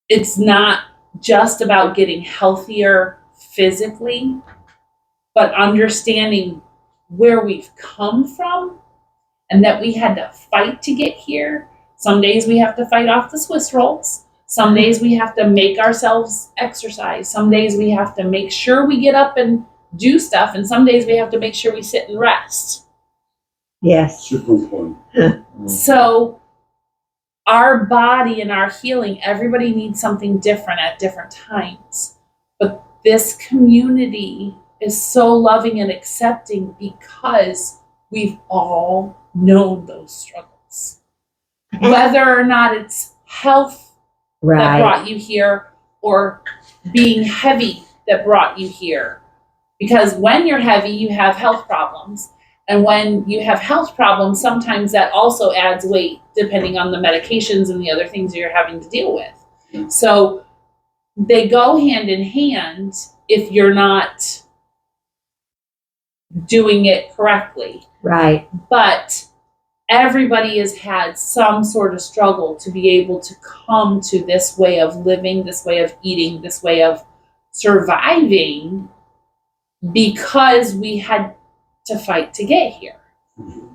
it's not just about getting healthier physically, but understanding where we've come from and that we had to fight to get here. Some days we have to fight off the Swiss rolls. Some days we have to make ourselves exercise. Some days we have to make sure we get up and do stuff. And some days we have to make sure we sit and rest. Yes. Super important. So our body and our healing, everybody needs something different at different times. But this community is so loving and accepting because we've all known those struggles. Whether or not it's health that brought you here or being heavy that brought you here. Because when you're heavy, you have health problems. And when you have health problems, sometimes that also adds weight depending on the medications and the other things you're having to deal with. So they go hand in hand if you're not doing it correctly. Right. But everybody has had some sort of struggle to be able to come to this way of living, this way of eating, this way of surviving because we had to fight to get here.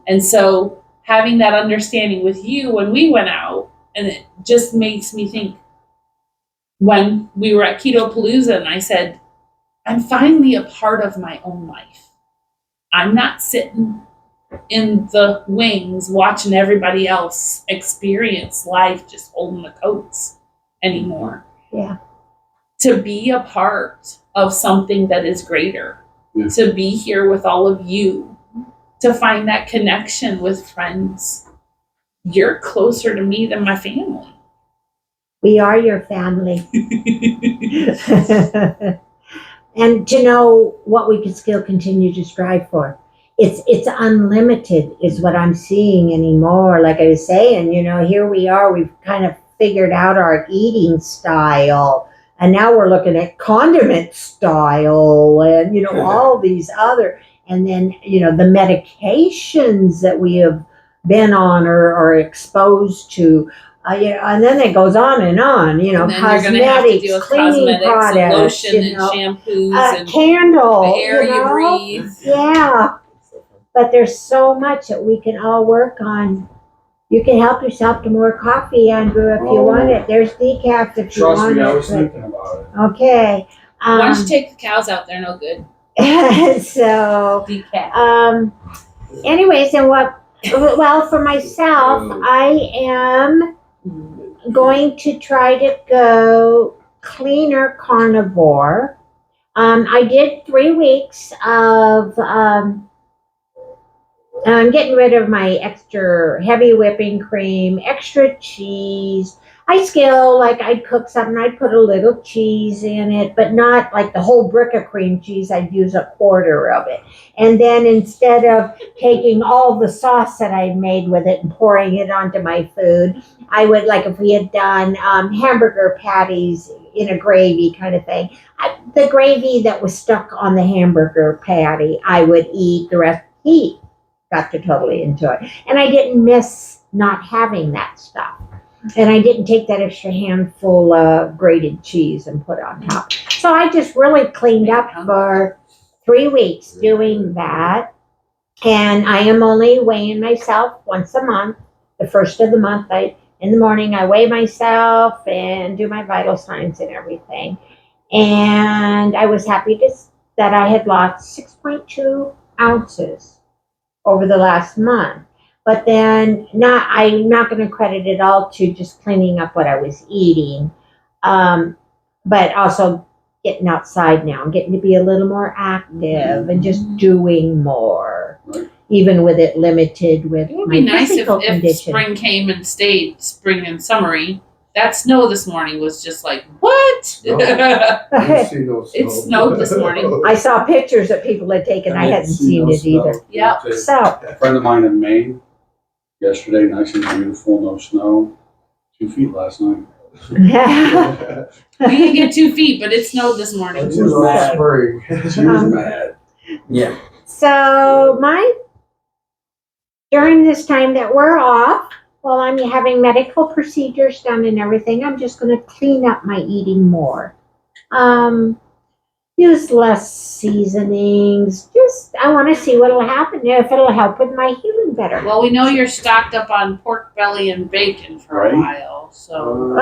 And so having that understanding with you when we went out, and it just makes me think when we were at Keto Palooza and I said, I'm finally a part of my own life. I'm not sitting in the wings watching everybody else experience life just holding the coats anymore. Yeah. To be a part of something that is greater, to be here with all of you, to find that connection with friends. You're closer to me than my family. We are your family. And to know what we can still continue to strive for. It's unlimited is what I'm seeing anymore. Like I was saying, here we are, we've kind of figured out our eating style. And now we're looking at condiment style and, all these other, and then, the medications that we have been on or are exposed to. And then it goes on, and then cosmetics, cleaning products, and lotion and shampoos and candle, the air you breathe. Yeah. But there's so much that we can all work on. You can help yourself to more coffee, Andrew, if you want it. There's decaf if you want it. Trust me, I was thinking about it. Okay. Why don't you take the cows out? They're no good. So, decaf. Anyways, and well, for myself, I am going to try to go cleaner carnivore. I did 3 weeks of I'm getting rid of my extra heavy whipping cream, extra cheese. I still, I'd cook something, I'd put a little cheese in it, but not like the whole brick of cream cheese. I'd use a quarter of it. And then instead of taking all the sauce that I made with it and pouring it onto my food, I would, if we had done hamburger patties in a gravy kind of thing, the gravy that was stuck on the hamburger patty, I would eat the rest. He got to totally enjoy. And I didn't miss not having that stuff. And I didn't take that extra handful of grated cheese and put on top. So I just really cleaned up for 3 weeks doing that. And I am only weighing myself once a month. The first of the month, in the morning, I weigh myself and do my vital signs and everything. And I was happy that I had lost 6.2 ounces over the last month. But then I'm not going to credit it all to just cleaning up what I was eating, but also getting outside now. I'm getting to be a little more active and just doing more, even with it limited with it would my be nice physical if condition. Spring came and stayed spring and summery. That snow this morning was just like, what? No, I didn't see no snow. It snowed this morning. I saw pictures that people had taken. I hadn't seen it either. Yep. So, A friend of mine in Maine, yesterday, nice and beautiful, no snow, 2 feet last night. We didn't get 2 feet, but it snowed this morning. She was all spring. She was mad. Yeah. So during this time that we're off, well, I'm having medical procedures done and everything. I'm just going to clean up my eating more. Use less seasonings. Just, I want to see what'll happen, if it'll help with my healing better. Well, we know you're stocked up on pork belly and bacon for a while, so.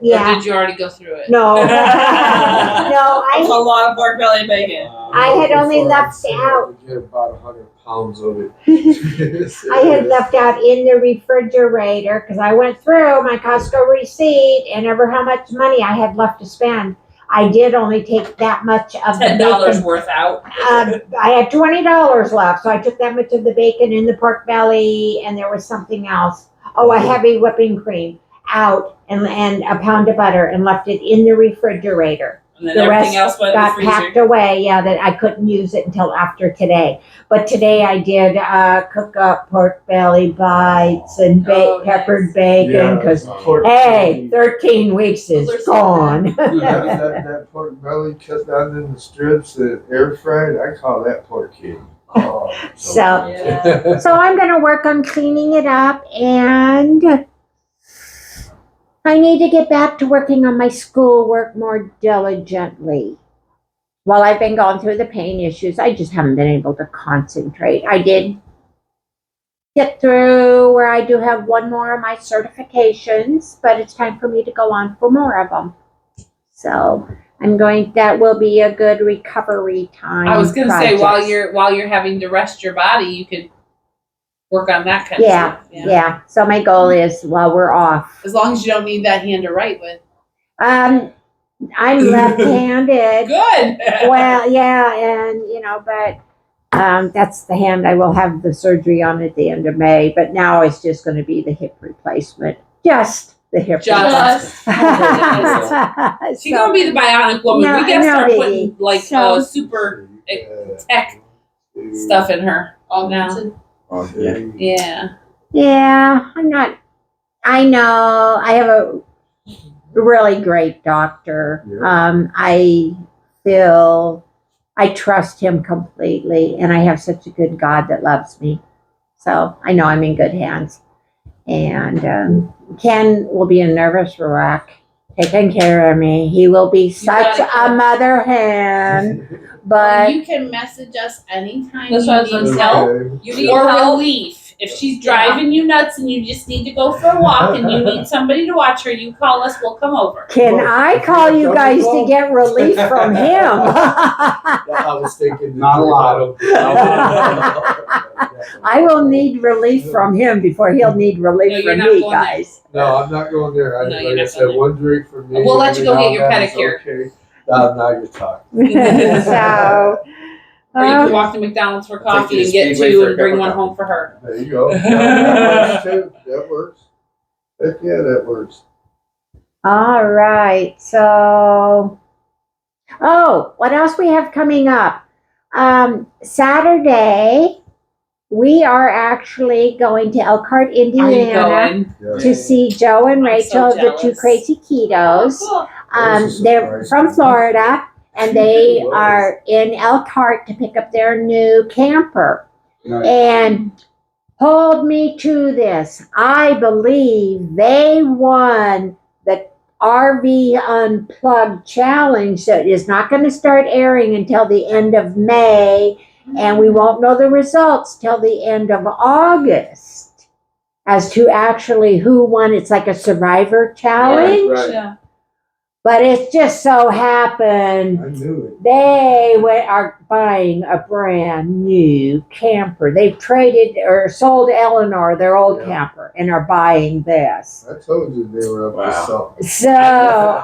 Yeah. Or did you already go through it? No. No, That's a lot of pork belly and bacon. I had only left out. Get about 100 pounds of it. I had left out in the refrigerator because I went through my Costco receipt and ever how much money I had left to spend. I did only take that much of the $10 bacon. worth out. I had $20 left, so I took that much of the bacon and the pork belly, and there was something else. Oh, a heavy whipping cream out, and a pound of butter, and left it in the refrigerator. And then The everything rest else went in the got freezer. packed away. Yeah, that I couldn't use it until after today. But today I did cook up pork belly bites and peppered bacon because hey, 13 weeks is gone. that pork belly cut down in the strips and air fried, I call that pork cake. Oh, So I'm gonna work on cleaning it up, and I need to get back to working on my schoolwork more diligently. While I've been going through the pain issues, I just haven't been able to concentrate. I did get through where I do have one more of my certifications, but it's time for me to go on for more of them. So that will be a good recovery time. I was gonna say project. while you're having to rest your body, you could work on that kind of Yeah, stuff. yeah. So my goal is while we're off. As long as you don't need that hand to write with. I'm left-handed. Good. Well, yeah, and but that's the hand I will have the surgery on at the end of May. But now it's just going to be the hip replacement. Just the hip replacement. She's gonna be the bionic woman. No, We gotta start no, putting like super tech stuff in her now. Yeah. Yeah, I know. I have a really great doctor. I feel I trust him completely, and I have such a good God that loves me. So I know I'm in good hands. And Ken will be a nervous wreck, taking care of me. He will be such a mother hen. But you can message us anytime That's you what I was need gonna help say. You need or help? relief. If she's driving you nuts and you just need to go for a walk and you need somebody to watch her, you call us. We'll come over. Can I call you guys to get relief from him? I was thinking not a lot. I will need relief from him before he'll need relief from me, guys. No, I'm not going there. No, Like I said, one drink for me. We'll let you go get your every now and then is pedicure. Okay. Now you're talking. So. Or you can walk to McDonald's for coffee you and to get Speedway two for a and bring cup of one coffee. home for her. There you go. That works too. That works. Heck yeah, that works. All right. So, what else we have coming up? Saturday, we are actually going to Elkhart, Indiana to see Joe and Rachel, the two crazy ketos. They're from Florida, and they are in Elkhart to pick up their new camper. And hold me to this. I believe they won the RV Unplugged challenge that is not going to start airing until the end of May, and we won't know the results till the end of August as to actually who won. It's like a survivor challenge. Right. Yeah. But it just so happened they are buying a brand new camper. They've traded or sold Eleanor their old camper and are buying this. I told you they were up to something. So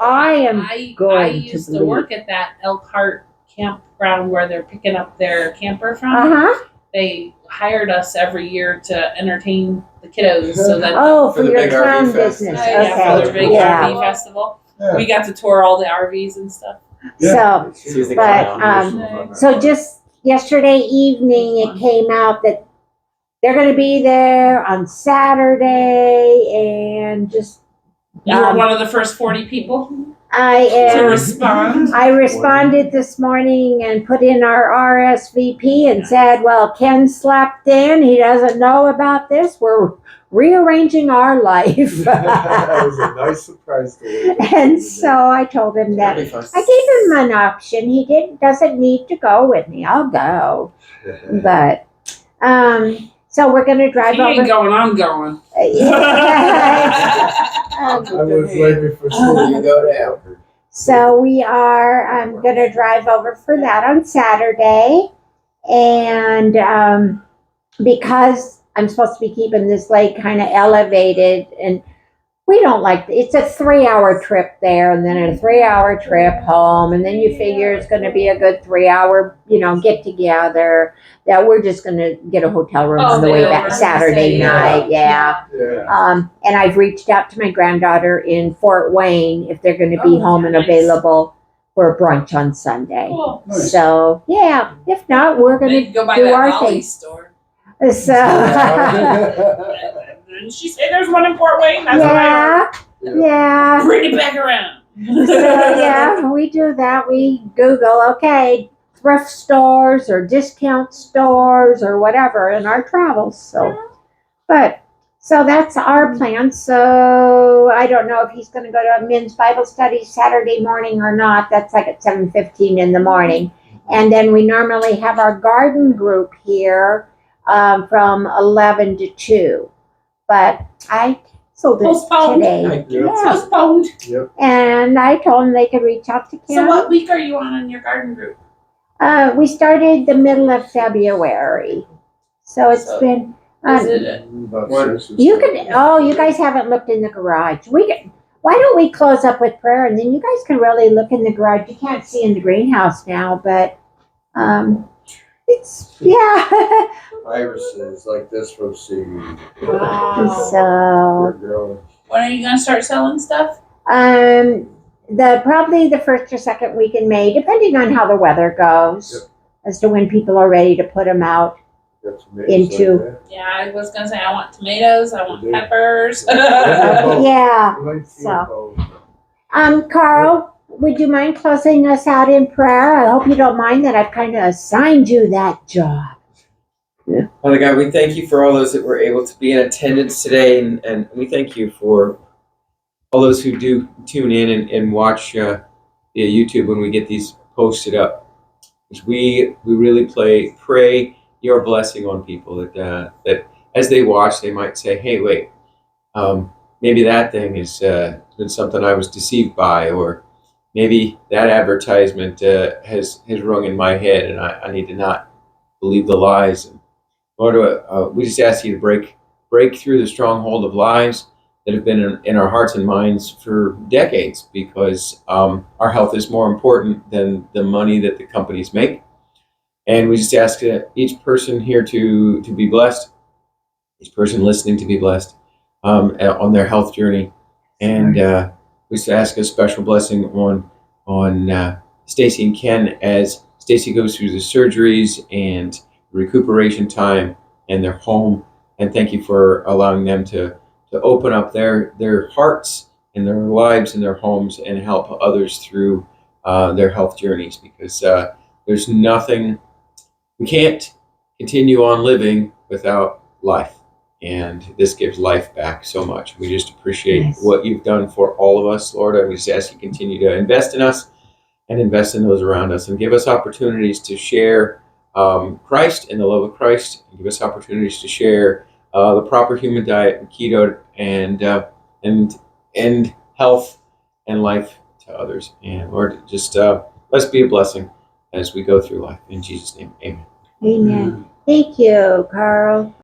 I used to work at that Elkhart campground where they're picking up their camper from. They hired us every year to entertain the kiddos so that for your clown business. Okay. For their big RV festival. Yeah. We got to tour all the RVs and stuff. So, so just yesterday evening, it came out that they're going to be there on Saturday, and just You were one of the first 40 people. To respond. I responded this morning and put in our RSVP and said, well, Ken slept in. He doesn't know about this. We're rearranging our life. That was a nice surprise to me. And so I told him that I gave him an option. He doesn't need to go with me. I'll go. But so we're gonna drive He over. ain't going, I'm going. I was waiting for school to go down. So we are gonna drive over for that on Saturday, and because I'm supposed to be keeping this lake kind of elevated, and we don't like it's a 3-hour trip there and then a 3-hour trip home, and then you figure it's going to be a good 3-hour get together, that we're just going to get a hotel room on the way back Saturday night. And I've reached out to my granddaughter in Fort Wayne if they're going to be home and available for brunch on Sunday. Cool. Nice. So yeah, if not, we're going to Go by do that our Ollie thing. store. So Didn't she say there's one in Fort Wayne? That's what I heard. yeah. Bring it back around. So yeah, we do that. We Google, okay, thrift stores or discount stores or whatever in our travels. So that's our plan. So I don't know if he's going to go to a men's Bible study Saturday morning or not. That's like at 7:15 in the morning. And then we normally have our garden group here from 11 to 2. But I canceled it today. Postponed. Yep. And I told them they could reach out to Kim. So what week are you on in your garden group? We started the middle of February. So it's been... Is it you guys haven't looked in the garage. Why don't we close up with prayer, and then you guys can really look in the garage. You can't see in the greenhouse now, but it's Irises like this from seed. Wow. So when are you gonna start selling stuff? probably the first or second week in May, depending on how the weather goes, as to when people are ready to put them out into. Yeah, I was gonna say I want tomatoes, I want peppers. Yeah. So, Carl, would you mind closing us out in prayer? I hope you don't mind that I've kind of assigned you that job. Father God, we thank you for all those that were able to be in attendance today, and we thank you for all those who do tune in and watch via YouTube when we get these posted up. Because we really pray your blessing on people that as they watch, they might say, hey, wait, maybe that thing has been something I was deceived by, or maybe that advertisement has rung in my head, and I need to not believe the lies. And Lord, we just ask you to break through the stronghold of lies that have been in our hearts and minds for decades, because our health is more important than the money that the companies make. And we just ask each person here to be blessed, each person listening to be blessed on their health journey. And we just ask a special blessing on Stacy and Ken as Stacy goes through the surgeries and recuperation time and their home. And thank you for allowing them to open up their hearts and their lives and their homes and help others through their health journeys, because there's nothing, we can't continue on living without life. And this gives life back so much. We just appreciate what you've done for all of us, Lord. I just ask you to continue to invest in us and invest in those around us, and give us opportunities to share Christ and the love of Christ, and give us opportunities to share the proper human diet and keto and health and life to others. And Lord, just let's be a blessing as we go through life. In Jesus' name, amen. Amen. Thank you, Carl.